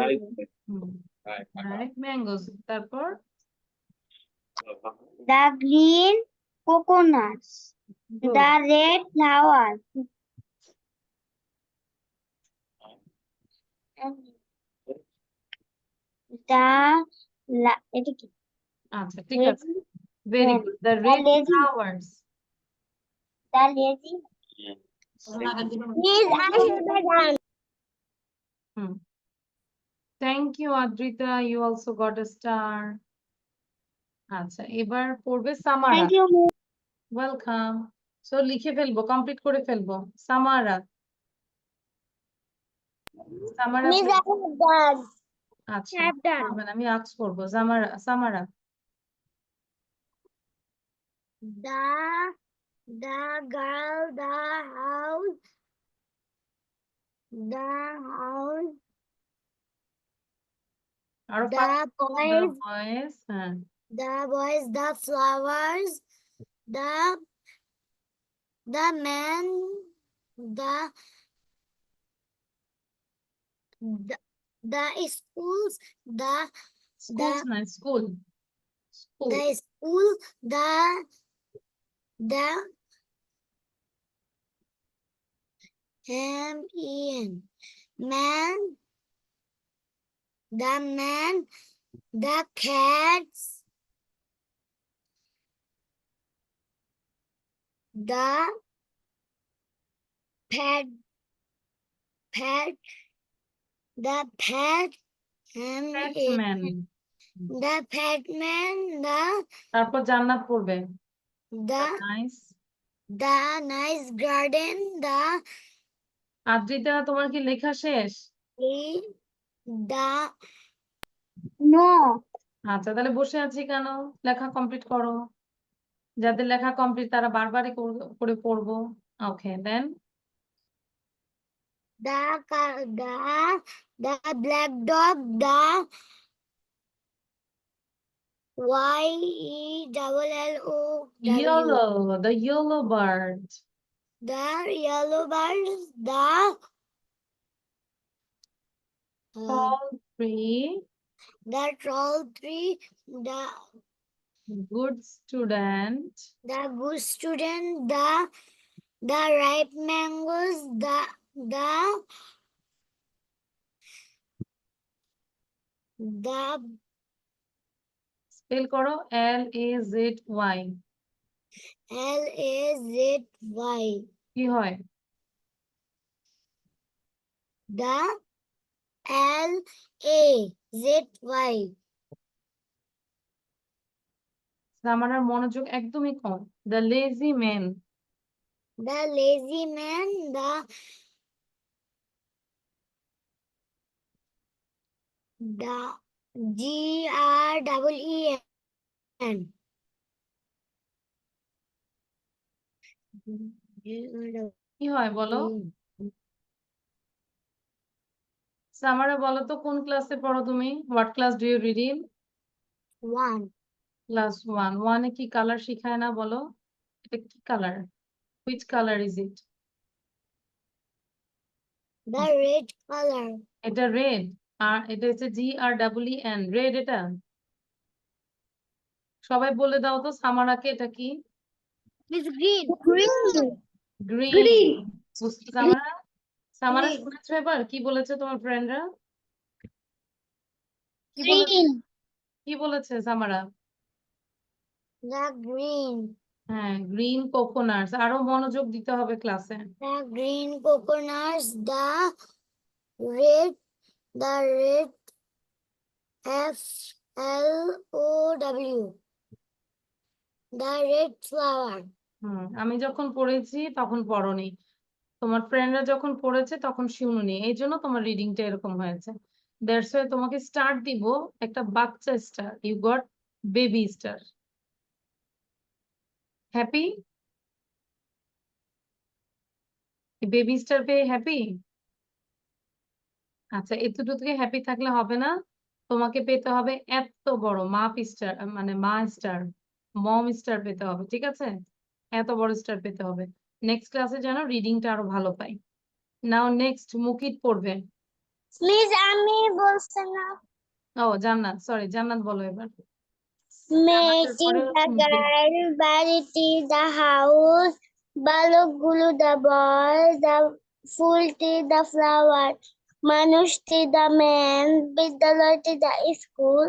Ripe mangoes. তারপর the green coconuts, good. the red flower, এটা কি আচ্ছা, ঠিক আছে। Very good. The red lazy- flowers. the lazy please answer the done. Thank you, Adrita. You also got a star. আচ্ছা, এবার পড়বে সামারা। Thank you, miss. Welcome. So লিখে ফেলবো, কমপ্লিট করে ফেলবো। সামারা। সামারা Miss, please. I have done. আচ্ছা, have done. করবেন, আমি আস্ক করবো। সামারা। The girl, the house, আরো the the boys, boys, হ্যাঁ। the flowers, the man, the schools, Schools না, school. School. the school, the man, the cats, the fat the fat Fatman. the fat man তারপর জান্নাত পড়বে। the nice. the nice garden Adrita, তোমার কি লেখা শেষ? the no আচ্ছা, তাহলে বসে আছি কেন? লেখা কমপ্লিট করো। যাদের লেখা কমপ্লিট তারা বারবারই করে পড়বো। ওকে, দেন the black dog the yellow, the yellow bird. the yellow bird the Tall tree, the tall tree the good student, good student the ripe mangoes the spell করো LAZY, LAZY কি হয়? the LAZY আমার মনোযোগ একদমই কম। The lazy man, the lazy man the GREEN কি হয় বলো? সামারা বলো তো, কোন ক্লাসে পড়ো তুমি? What class do you read in? 1 Class 1. 1 এ কি কালার শিখায় না বলো? এটা কি colour? Which color is it? the red color এটা রেড, আর এটা হচ্ছে GREEN, রেড। এটা সবাই বলে দাও তো সামারাকে, এটা কি? is green green. Samara, Samara শুনেছো এবার কি বলেছে তোমার ফ্রেন্ডরা? কি বলেছে সামারা? the green হ্যাঁ, গ্রিন কোকোনাটস। আরো মনোযোগ দিতে হবে ক্লাসে। the green coconuts red FLOW the red flower আমি যখন পড়েছি তখন পড়োনি, তোমার ফ্রেন্ডরা যখন পড়েছে তখন শুনোনি, এই জন্য তোমার রিডিংটা এরকম হয়েছে। দ্যাটস ওয়াই তোমাকে স্টার দিব, একটা বাচ্চা star. You got baby star. Happy? Baby star পেয়ে হ্যাপি? আচ্ছা, এতটুকু হ্যাপি থাকলে হবে না, তোমাকে পেতে হবে এত বড় মাপ স্টার, মানে মা স্টার, মম স্টার পেতে হবে, ঠিক আছে? এত বড় স্টার পেতে হবে। নেক্সট ক্লাসে যেন রিডিংটা আরো ভালো পাই। নাও নেক্সট মুকিত পড়বে। প্লিজ আমি বলছি না ও জান্নাত, সরি, জান্নাত বলো এবার। মেয়েটি the girl বাড়িটি the house বালকগুলো the boy the ফুলটি the flower মানুষটি the man বিদ্যালয়টি the school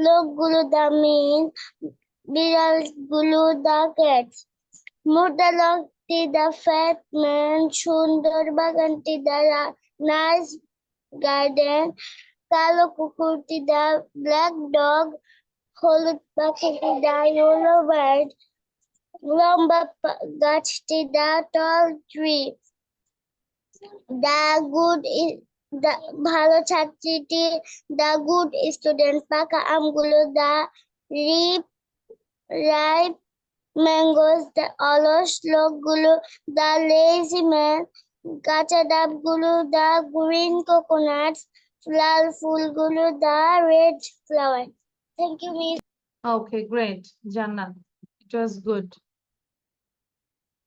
লোকগুলো the men বিড়ালগুলো the cats মোটা লোকটি the fat man সুন্দর বাগানটি the nice garden কালো কুকুরটি the black dog হলুদ পাখিটি the yellow bird লম্বা গাছটি the tall tree the ভালো ছাত্রীটি the good student পাকা আমগুলো the ripe mangoes the অলস লোকগুলো the lazy man কাঁচা ডাবগুলো the green coconuts লাল ফুলগুলো the red flower. Thank you, Miss. Okay, great জান্নাত, ইট ওয়াজ গুড।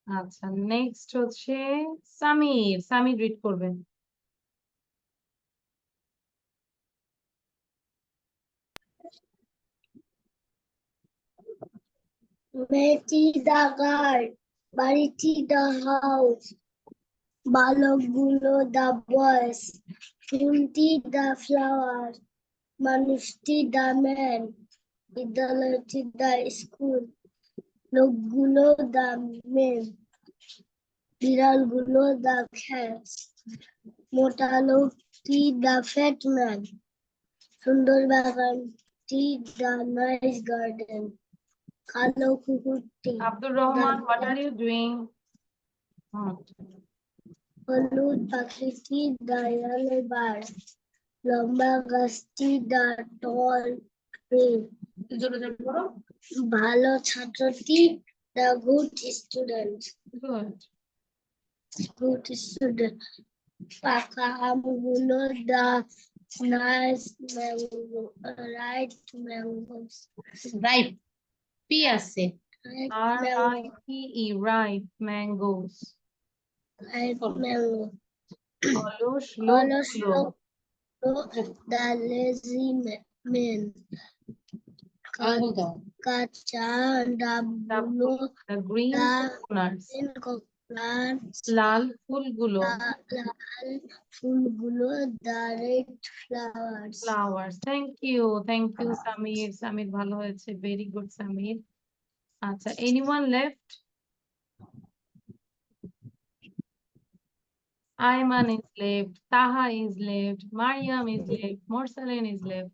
আচ্ছা, নেক্সট হচ্ছে সামির। সামির রিড করবেন। মেয়েটি the girl বাড়িটি the house বালকগুলো the boys ফুলটি the flower মানুষটি the man বিদ্যালয়টি the school লোকগুলো the men বিড়ালগুলো the cats, মোটা লোকটি the fat man, সুন্দর বাগানটি the nice garden, কালো কুকুরটি Abdul Rahman, what are you doing? হলুদ পাখিটি the yellow bird, লম্বা গাছটি the tall tree, জোরে জোরে পড়ো। ভালো ছাত্রটি the good student, Good. পাকা আমগুলো the nice mango, ripe mangoes, Ripe. P আছে। ripe mango, R-I-P-E, ripe mangoes. ripe mango, অলস অলস লোকগুলো। লোক the lazy man, আঙুল দাও। কাঁচা ডাবগুলো The green the coconuts. green coconuts, লাল ফুলগুলো। লাল ফুলগুলো the red flowers. Flowers. Thank you, Samir. Samir ভালো হয়েছে, very good, Samir. আচ্ছা, anyone left? Ayman is left, Taha is left, Mariam is left, Morsaleen is left.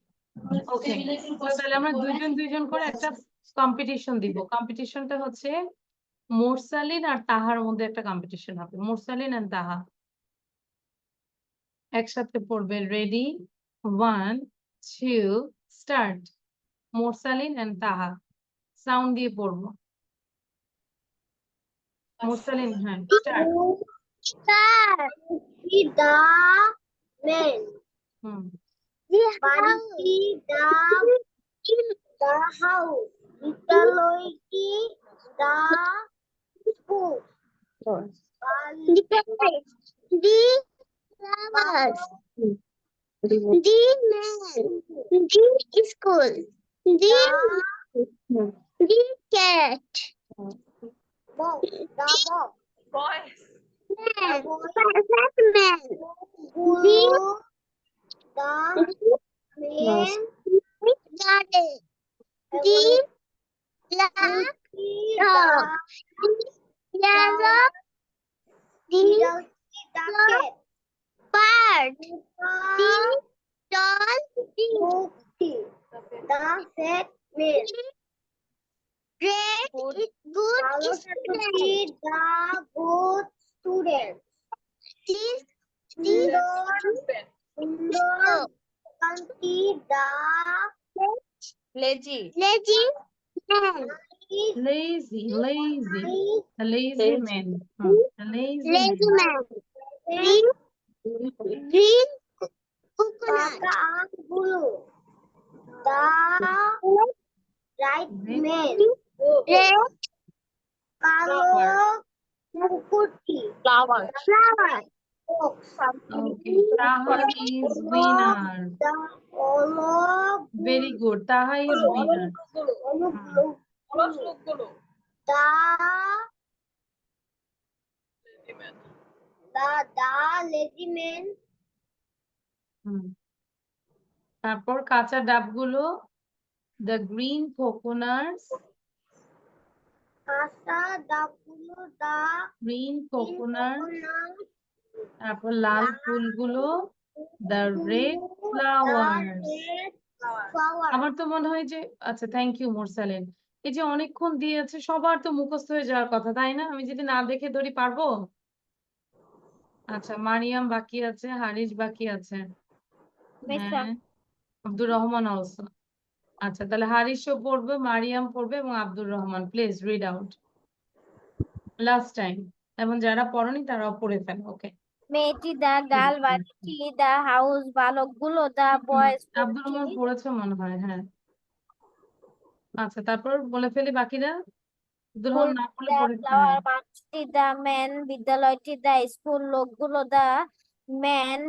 Okay, so তাহলে আমরা দুইজন করে একটা কম্পিটিশন দিব। কম্পিটিশনটা হচ্ছে মোরসালিন আর তাহার মধ্যে একটা কম্পিটিশন হবে। মোরসালিন আর তাহা একসাথে পড়বে। Ready, 1 2 start. Morsalin and Taha sound দিয়ে পড়বো। মোরসালিন, হ্যাঁ, স্টার্ট। The man, হুম, বাড়িটি the house, বিদ্যালয়টি the school, The flowers, the man, the school, the cat, box, the box, man, boy, that man, guru, the man, garden, the black dog, yellow, the the cat, bird, the doll, bookie, the fat man, red, good কালো ছাত্রটি student, the good student, সুন্দর দোকানটি the lazy man, lazy, the lazy man. The lazy lazy man. man, green coconut, পাকা আমগুলো the right man, red কালো কুকুরটি flower, box, Okay, Taha is winner. the Alok Very good. Taha is winner. অলকগুলো the lazy man, হুম। তারপর কাঁচা ডাবগুলো the green coconuts, কাঁচা ডাবগুলো the green green coconuts, coconut, তারপর লাল ফুলগুলো the red flowers. flower, আমার তো মনে হয় যে, আচ্ছা, থ্যাংক ইউ মোরসালিন। এই যে অনেকক্ষণ দিয়েছে, সবার তো মুখস্থ হয়ে যাওয়ার কথা, তাই না? আমি যদি না দেখে ধরি পারবো? আচ্ছা, মারিয়াম বাকি আছে, হারিস বাকি আছে, হ্যাঁ, আব্দুর রহমান অলসো। আচ্ছা, তাহলে হারিসও পড়বে, মারিয়াম পড়বে এবং Abdur Rahman. Please read out last time, এবং যারা পড়নি তারাও পড়ে ফেলো। ওকে, মেয়েটি দা গাল, বাড়িটি দা হাউস, বালকগুলো দা বয়েজ, আব্দুর রহমান পড়েছে মনে হয়, হ্যাঁ। আচ্ছা, তারপর বলে ফেলি বাকিরা। আব্দুর রহমান না পড়লে পড়ে, ফ্লাওয়ার, মানুষটি দা ম্যান, বিদ্যালয়টি দা স্কুল, লোকগুলো দা ম্যান,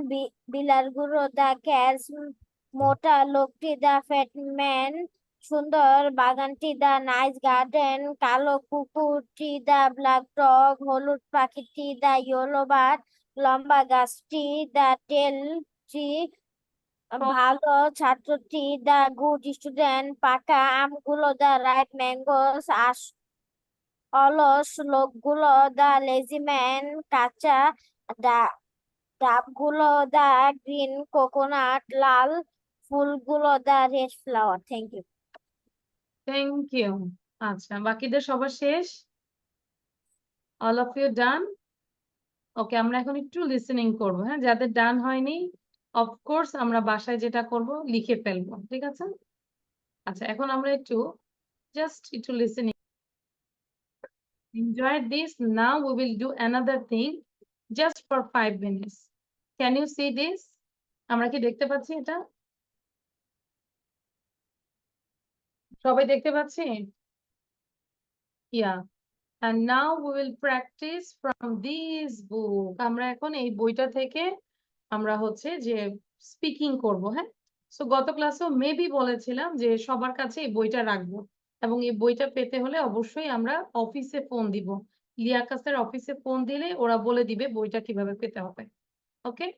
বিলাসগুলো দা ক্যাটস, মোটা লোকটি দা ফ্যাট ম্যান, সুন্দর বাগানটি দা নাইস গার্ডেন, কালো কুকুরটি দা ব্ল্যাক ডগ, হলুদ পাখিটি দা ইয়েলো বার্ড, লম্বা গাছটি দা টেল ট্রি, ভালো ছাত্রটি দা গুড স্টুডেন্ট, পাকা আমগুলো দা রাইট ম্যাঙ্গোস, অলস লোকগুলো, দা লেজি ম্যান, কাঁচা ডাবগুলো, দা গ্রিন কোকোনাট, লাল ফুলগুলো, the red flower. Thank you. Thank you. আচ্ছা, বাকিদের সবার শেষ? All of you done? Okay, আমরা এখন একটু লিসেনিং করব। হ্যাঁ, যাদের ডান হয়নি অফকোর্স আমরা বাসায় যেটা করব লিখে ফেলবো, ঠিক আছে? আচ্ছা, এখন আমরা একটু জাস্ট একটু listening. Enjoy this. Now we will do another thing just for 5 minutes. Can you see this? আমরা কি দেখতে পাচ্ছি এটা? সবাই দেখতে পাচ্ছি? Yeah. And now we will practice from this book. আমরা এখন এই বইটা থেকে আমরা হচ্ছে যে স্পিকিং করব। হ্যাঁ, সো গত ক্লাসেও মেবি বলেছিলাম যে সবার কাছে এই বইটা রাখবো, এবং এই বইটা পেতে হলে অবশ্যই আমরা অফিসে ফোন দিব। লিয়াকাসের অফিসে ফোন দিলে ওরা বলে দিবে বইটা কিভাবে পেতে হবে। Okay,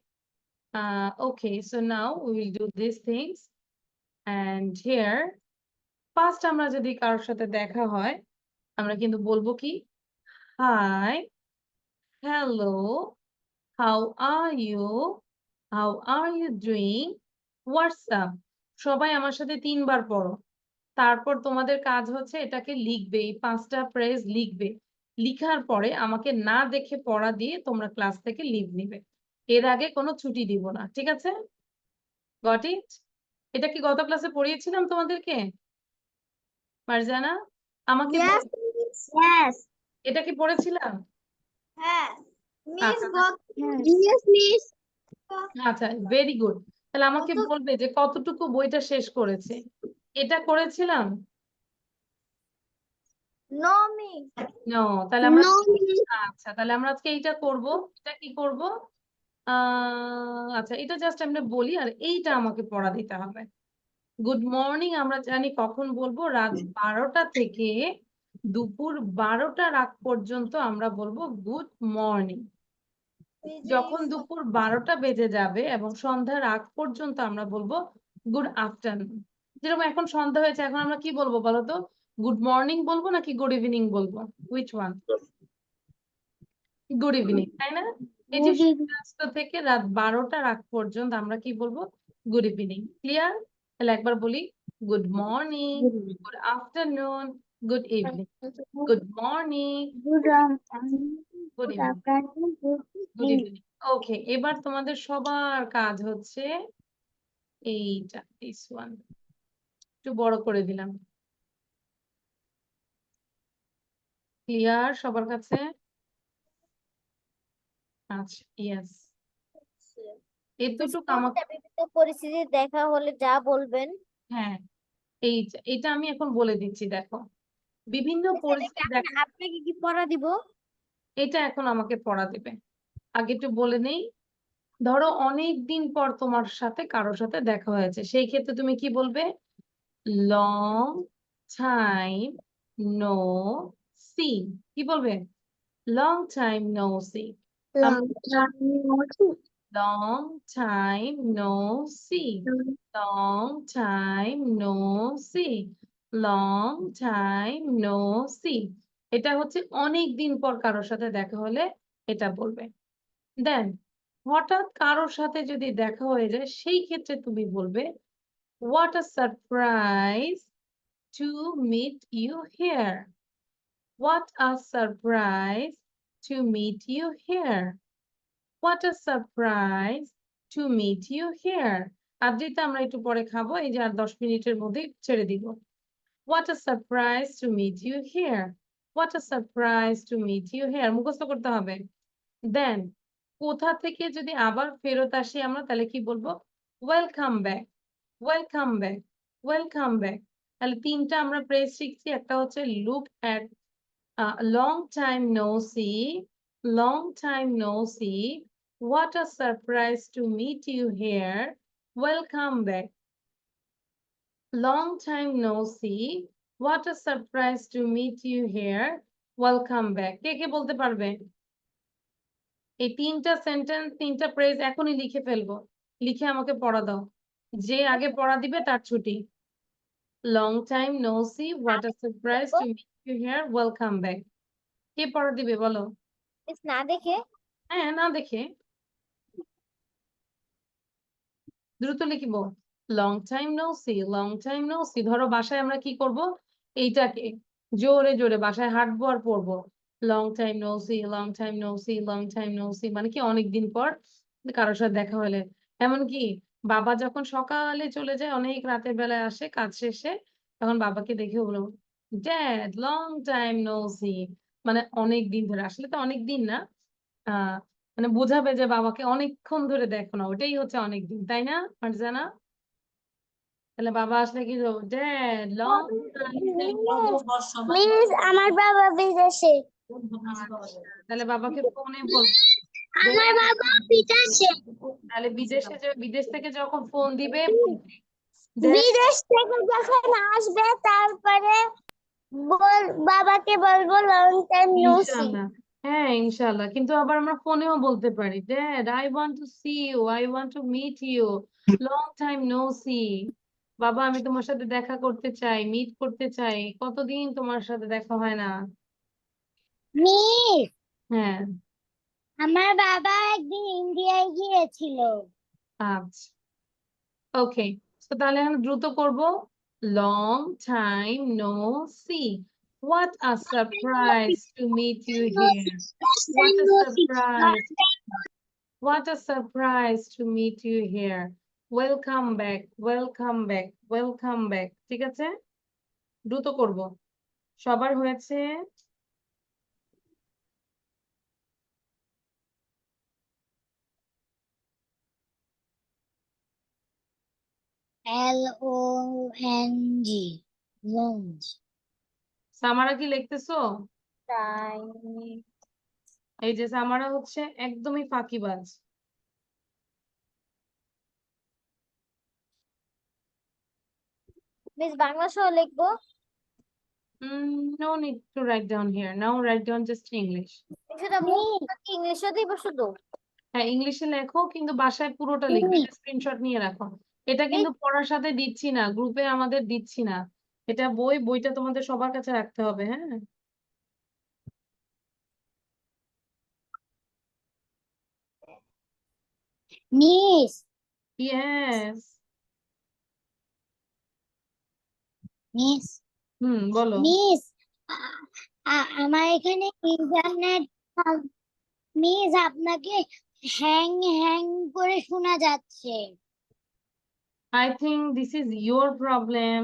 okay, so now we will do this things. And here first আমরা যদি কারোর সাথে দেখা হয় আমরা কিন্তু বলবো কি, hi, hello, how are you, how are you doing, WhatsApp. সবাই আমার সাথে 3 বার পড়ো। তারপর তোমাদের কাজ হচ্ছে এটাকে লিখবে, এই 5টা ফ্রেজ লিখবে। লিখার পরে আমাকে না দেখে পড়া দিয়ে তোমরা ক্লাস থেকে লিভ নিবে। এর আগে কোনো ছুটি দিব না, ঠিক আছে? Got it? এটা কি গত ক্লাসে পড়িয়েছিলাম তোমাদেরকে? মার্জানা, আমাকে Yes, miss. Yes. এটা কি পড়েছিলাম? হ্যাঁ। মিস আচ্ছা, গত Yes, miss. আচ্ছা, ভেরি গুড। তাহলে আমাকে বলবে যে কতটুকু বইটা শেষ করেছে। এটা করেছিলাম? No, miss. নো, তাহলে আমরা No, miss. আচ্ছা, তাহলে আমরা আজকে এইটা করব। এটা কি করব? আচ্ছা, এটা জাস্ট আমরা বলি আর এইটা আমাকে পড়া দিতে হবে। গুড মর্নিং আমরা জানি কখন বলবো, রাত 12টা থেকে দুপুর 12টার আগ পর্যন্ত আমরা বলবো গুড মর্নিং। যখন দুপুর 12টা বেজে যাবে এবং সন্ধ্যার আগ পর্যন্ত আমরা বলবো গুড আফটারনুন। যেরকম এখন সন্ধ্যা হয়েছে, এখন আমরা কি বলবো বলতো? গুড মর্নিং বলবো নাকি গুড ইভিনিং বলবো? Which one? গুড ইভিনিং, তাই না? এই যে সূর্যাস্ত থেকে রাত 12টার আগ পর্যন্ত আমরা কি বলবো? Good evening. ক্লিয়ার? তাহলে একবার বলি, good morning, good afternoon, good evening. Good morning, Good good evening, afternoon. Good good evening. Evening. Okay, এবার তোমাদের সবার কাজ হচ্ছে এইটা, দিস ওয়ান একটু বড় করে দিলাম। ক্লিয়ার সবার কাছে? আচ্ছা, ইয়েস। এতটুকু আমাকে, বিভিন্ন পরিস্থিতি দেখা হলে যা বলবেন। হ্যাঁ, এইটা আমি এখন বলে দিচ্ছি। দেখো, বিভিন্ন পরিস্থিতি দেখা, আপনাকে কি পড়া দিব? এটা এখন আমাকে পড়া দেবে। আগে একটু বলে নেই। ধরো অনেক দিন পর তোমার সাথে কারোর সাথে দেখা হয়েছে, সেই ক্ষেত্রে তুমি কি বলবে? Long time no see. কি বলবে? Long time no see. Long time no see. Long time no see, long time no see, long time no see. এটা হচ্ছে অনেক দিন পর কারোর সাথে দেখা হলে এটা বলবে। দেন হঠাৎ কারোর সাথে যদি দেখা হয়ে যায় সেই ক্ষেত্রে তুমি বলবে what a surprise to meet you here. What a surprise to meet you here. What a surprise to meet you here. Adrita আমরা একটু পরে খাবো, এই যে আর 10 মিনিটের মধ্যে ছেড়ে দিব। What a surprise to meet you here. What a surprise to meet you here মুখস্থ করতে হবে। দেন কোথা থেকে যদি আবার ফেরত আসি আমরা, তাহলে কি বলবো? Welcome back, welcome back, welcome back. তাহলে 3টা আমরা প্রেস শিখছি। একটা হচ্ছে look at, long time no see, long time no see, what a surprise to meet you here, welcome back. Long time no see, what a surprise to meet you here, welcome back. কে কে বলতে পারবে? এই 3টা sentence, 3টা phrase এখনই লিখে ফেলবো। লিখে আমাকে পড়া দাও। যে আগে পড়া দিবে তার ছুটি। Long time no see, what a surprise to meet you here, welcome back. কে পড়া দিবে বলো? মিস না দেখে হ্যাঁ, না দেখে দ্রুত লিখবো। Long time no see, long time no see. ধরো বাসায় আমরা কি করব, এইটাকে জোরে জোরে বাসায় হাঁটবো আর পড়বো। Long time no see, long time no see, long time no see, মানে কি অনেকদিন পর কারোর সাথে দেখা হলে। এমনকি বাবা যখন সকালে চলে যায়, অনেক রাতের বেলায় আসে কাজ শেষে, তখন বাবাকে দেখে বলবো, dad long time no see, মানে অনেক দিন ধরে। আসলে তো অনেক দিন না, আহ মানে বোঝাবে যে বাবাকে অনেকক্ষণ ধরে দেখো না, ওটাই হচ্ছে অনেকদিন, তাই না ফারজানা? তাহলে বাবা আসলে কি ড্যাড লং টাইম। মিস আমার বাবা বিদেশে। তাহলে বাবাকে ফোনে বলবো। আমার বাবা বিদেশে। তাহলে বিদেশ থেকে যখন ফোন দিবে, বিদেশ থেকে যখন আসবে তারপরে বাবাকে বলবো লং টাইম নো সি। ইনশাআল্লাহ, হ্যাঁ ইনশাআল্লাহ। কিন্তু আবার আমরা ফোনেও বলতে পারি, dad I want to see you, I want to meet you, long time no see. বাবা আমি তোমার সাথে দেখা করতে চাই, মিট করতে চাই, কতদিন তোমার সাথে দেখা হয় না। মিস হ্যাঁ, আমার বাবা একদিন ইন্ডিয়ায় গিয়েছিল। আচ্ছা, ওকে। তো তাহলে এখন দ্রুত করব। Long time no see, what a surprise to meet you here, what a surprise, what a surprise to meet you here, welcome back, welcome back, welcome back। ঠিক আছে, দ্রুত করব। সবার হয়েছে? LONG launch. সামারা কি লিখতেছো? তাই এই যে সামারা হচ্ছে একদমই ফাঁকিবাজ। মিস বাংলা সহ লিখবো। No need to write down here. Now write down just English. সেটা ইংলিশে দিব শুধু। হ্যাঁ ইংলিশে লেখো, কিন্তু বাসায় পুরোটা লিখবে, স্ক্রিনশট নিয়ে রাখো। এটা কিন্তু পড়ার সাথে দিচ্ছি না, গ্রুপে আমাদের দিচ্ছি না। এটা বইটা তোমাদের সবার কাছে রাখতে হবে, হ্যাঁ। Miss yes. মিস বলো। মিস আমার এখানে ইন্টারনেট। মিস আপনাকে হ্যাং হ্যাং করে শোনা যাচ্ছে। I think this is your problem.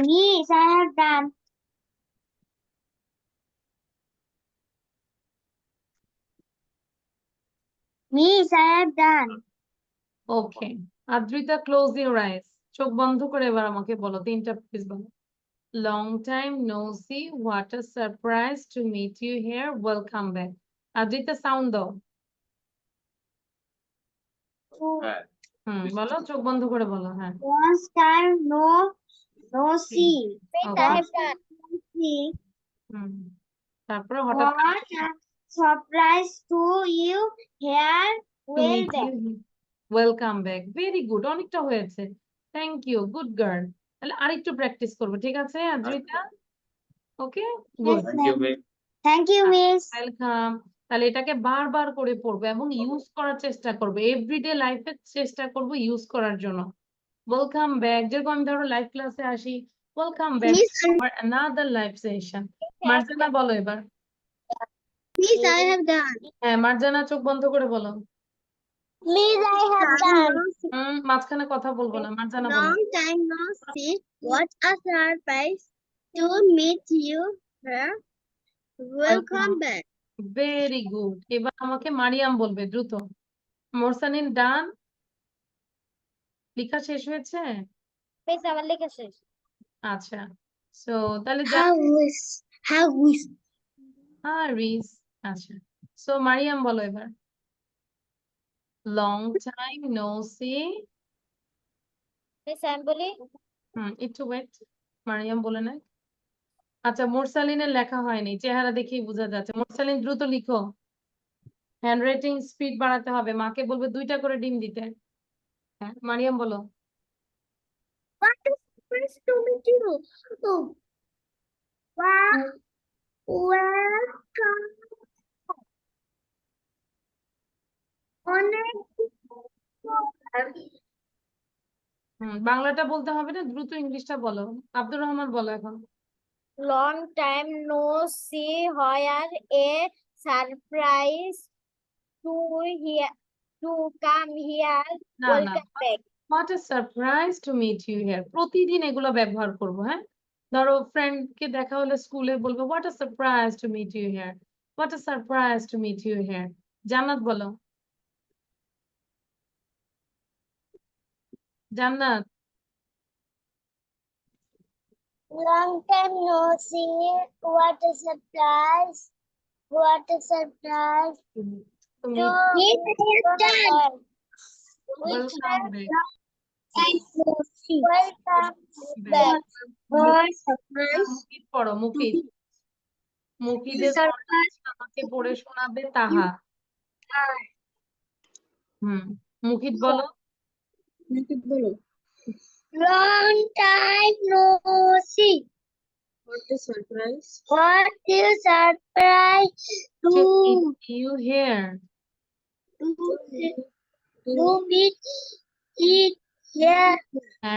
Miss, I have done. Miss, I have done. Okay, Adrita close your eyes. চোখ বন্ধ করে এবার আমাকে বলো, 3টা প্লিজ বলো। Long time no see, what a surprise to meet you here, welcome back. Adrita sound দাও। হ্যাঁ বলো, চোখ বন্ধ করে বলো, হ্যাঁ। Long time no see. Miss Okay. I have done. See হুম তারপরে হঠাৎ what a surprise to you here. Well back. Welcome back, very good, অনেকটা হয়েছে। Thank you, good girl. তাহলে আরেকটু প্র্যাকটিস করবো, ঠিক আছে Adrita? Okay, good, Yes, thank you ma'am. Thank you, Miss. Welcome. তাহলে এটাকে বারবার করে পড়বো এবং ইউজ করার চেষ্টা করবো, এভরিডে লাইফে চেষ্টা করবো ইউজ করার জন্য। ওয়েলকাম ব্যাক, যেরকম আমি ধরো লাইভ ক্লাসে আসি, welcome back Miss, for another live session. Marjana বলো এবার। Miss, I have done. হ্যাঁ মার্জানা, চোখ বন্ধ করে বলো। Miss, I have done. মাঝখানে কথা বলবো না, মার্জানা বলো। Long time no see. What a surprise to meet you here. Welcome back. Very good. এবার আমাকে মারিয়াম বলবে দ্রুত। মোরসানিন ডান, লেখা শেষ হয়েছে? মিস আমার লেখা শেষ। আচ্ছা, সো তাহলে How is রিস। আচ্ছা, সো মারিয়াম বলো এবার। Long time no see, miss আমি বলি একটু ওয়েট, মারিয়াম বলে নেয়। আচ্ছা, মোরসালিনের লেখা হয়নি, চেহারা দেখেই বোঝা যাচ্ছে। মোরসালিন দ্রুত লিখো, হ্যান্ড রাইটিং স্পিড বাড়াতে হবে, মাকে বলবে 2টা করে ডিম দিতে। হ্যাঁ, মারিয়াম বলো। What is nice to meet you? Oh, wow, welcome. অনেক বাংলাটা বলতে হবে না, দ্রুত ইংলিশটা বলো। আব্দুর রহমান বলো এখন। long time no see where a surprise to here to come here না, welcome back what a surprise to meet you here, প্রতিদিন এগুলো ব্যবহার করবো। হ্যাঁ, ধরো ফ্রেন্ড কে দেখা হলে স্কুলে বলবো what a surprise to meet you here, what a surprise to meet you here. Jannat বলো। জান্নাত। long time no see. What a surprise. What a surprise. তুমি ওয়েলকাম ব্যাক। মুকিত পড়ো, মুকিত। মুকিদের আমাকে পড়ে শোনাবে তাহা। মুকিত বলো। Long time no see. What a surprise What is surprise to to meet you here. meet it here?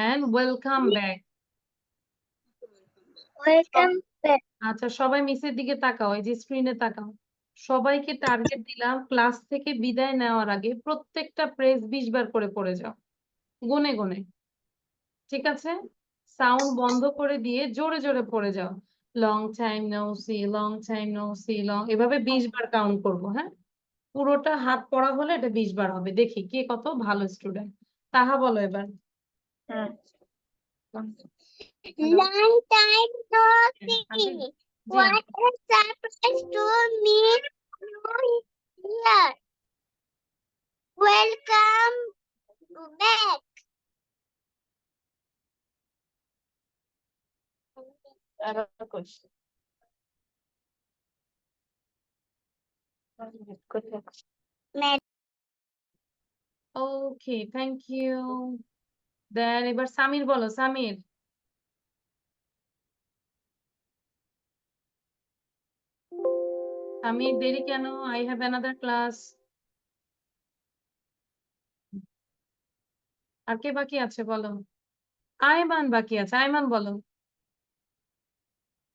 And welcome back. Welcome back. আচ্ছা, সবাই মিসের দিকে তাকাও, এই যে স্ক্রিনে তাকাও। সবাইকে টার্গেট দিলাম, ক্লাস থেকে বিদায় নেওয়ার আগে প্রত্যেকটা প্রেস 20 বার করে পড়ে যাও, গুনে গুনে। ঠিক আছে, সাউন্ড বন্ধ করে দিয়ে জোরে জোরে পড়ে যাও। Long time no see, long time no see, long, এভাবে 20 বার কাউন্ট করবো। হ্যাঁ, পুরোটা হাত পড়া হলে এটা 20 বার হবে। দেখি কে কত ভালো স্টুডেন্ট। তাহা বলো এবার। Long time no see. What a surprise to meet you here. Welcome back. Okay, thank you. Then এবার সামির বলো, সামির। সামির দেরি কেন? I have another class. আর কে বাকি আছে বলো? আয়মান বাকি আছে, আয়মান বলো।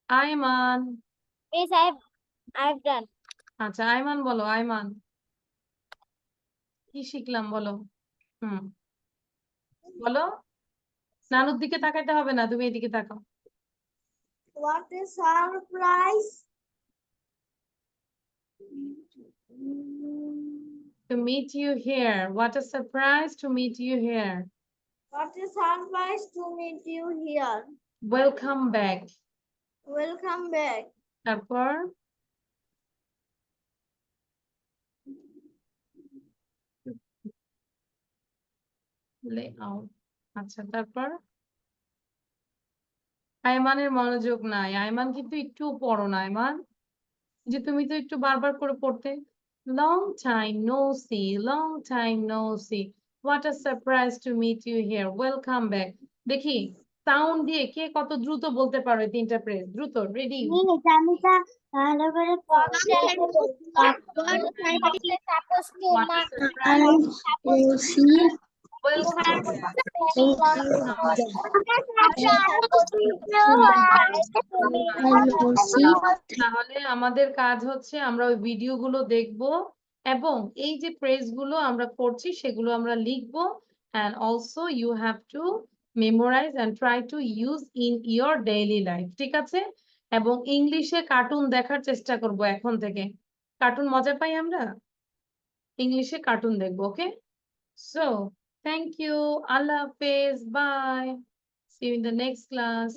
আয়মান। Miss I've done আচ্ছা, আয়মান বলো, আয়মান। কি শিখলাম বলো? বলো। নানুর দিকে তাকাইতে হবে না, তুমি এদিকে তাকাও। What a surprise. To meet you here. What a surprise to meet you here. What a surprise to meet you here. Welcome back. Welcome back. তারপর layout। আচ্ছা, তারপর আয়মানের মনোযোগ নাই, আয়মান কিন্তু একটু পড়ো না। আয়মান, যে তুমি তো একটু বারবার করে পড়তে। Long time no see, long time no see, what a surprise to meet you here, welcome back. দেখি সাউন্ড দিয়ে কে কত দ্রুত বলতে পারো এই 3টা প্রেস, দ্রুত। রেডি? ভালো করে suppose to What a mark surprise. Welcome back. তাহলে আমাদের কাজ হচ্ছে আমরা ওই ভিডিওগুলো দেখব এবং এই যে প্রেস গুলো আমরা করছি সেগুলো আমরা লিখবো। and also you have to memorize and try to use in your daily life। ঠিক আছে, এবং ইংলিশে কার্টুন দেখার চেষ্টা করব এখন থেকে। কার্টুন মজা পাই আমরা, ইংলিশে কার্টুন দেখবো। ওকে, so thank you, Allah Hafiz, bye, see you in the next class.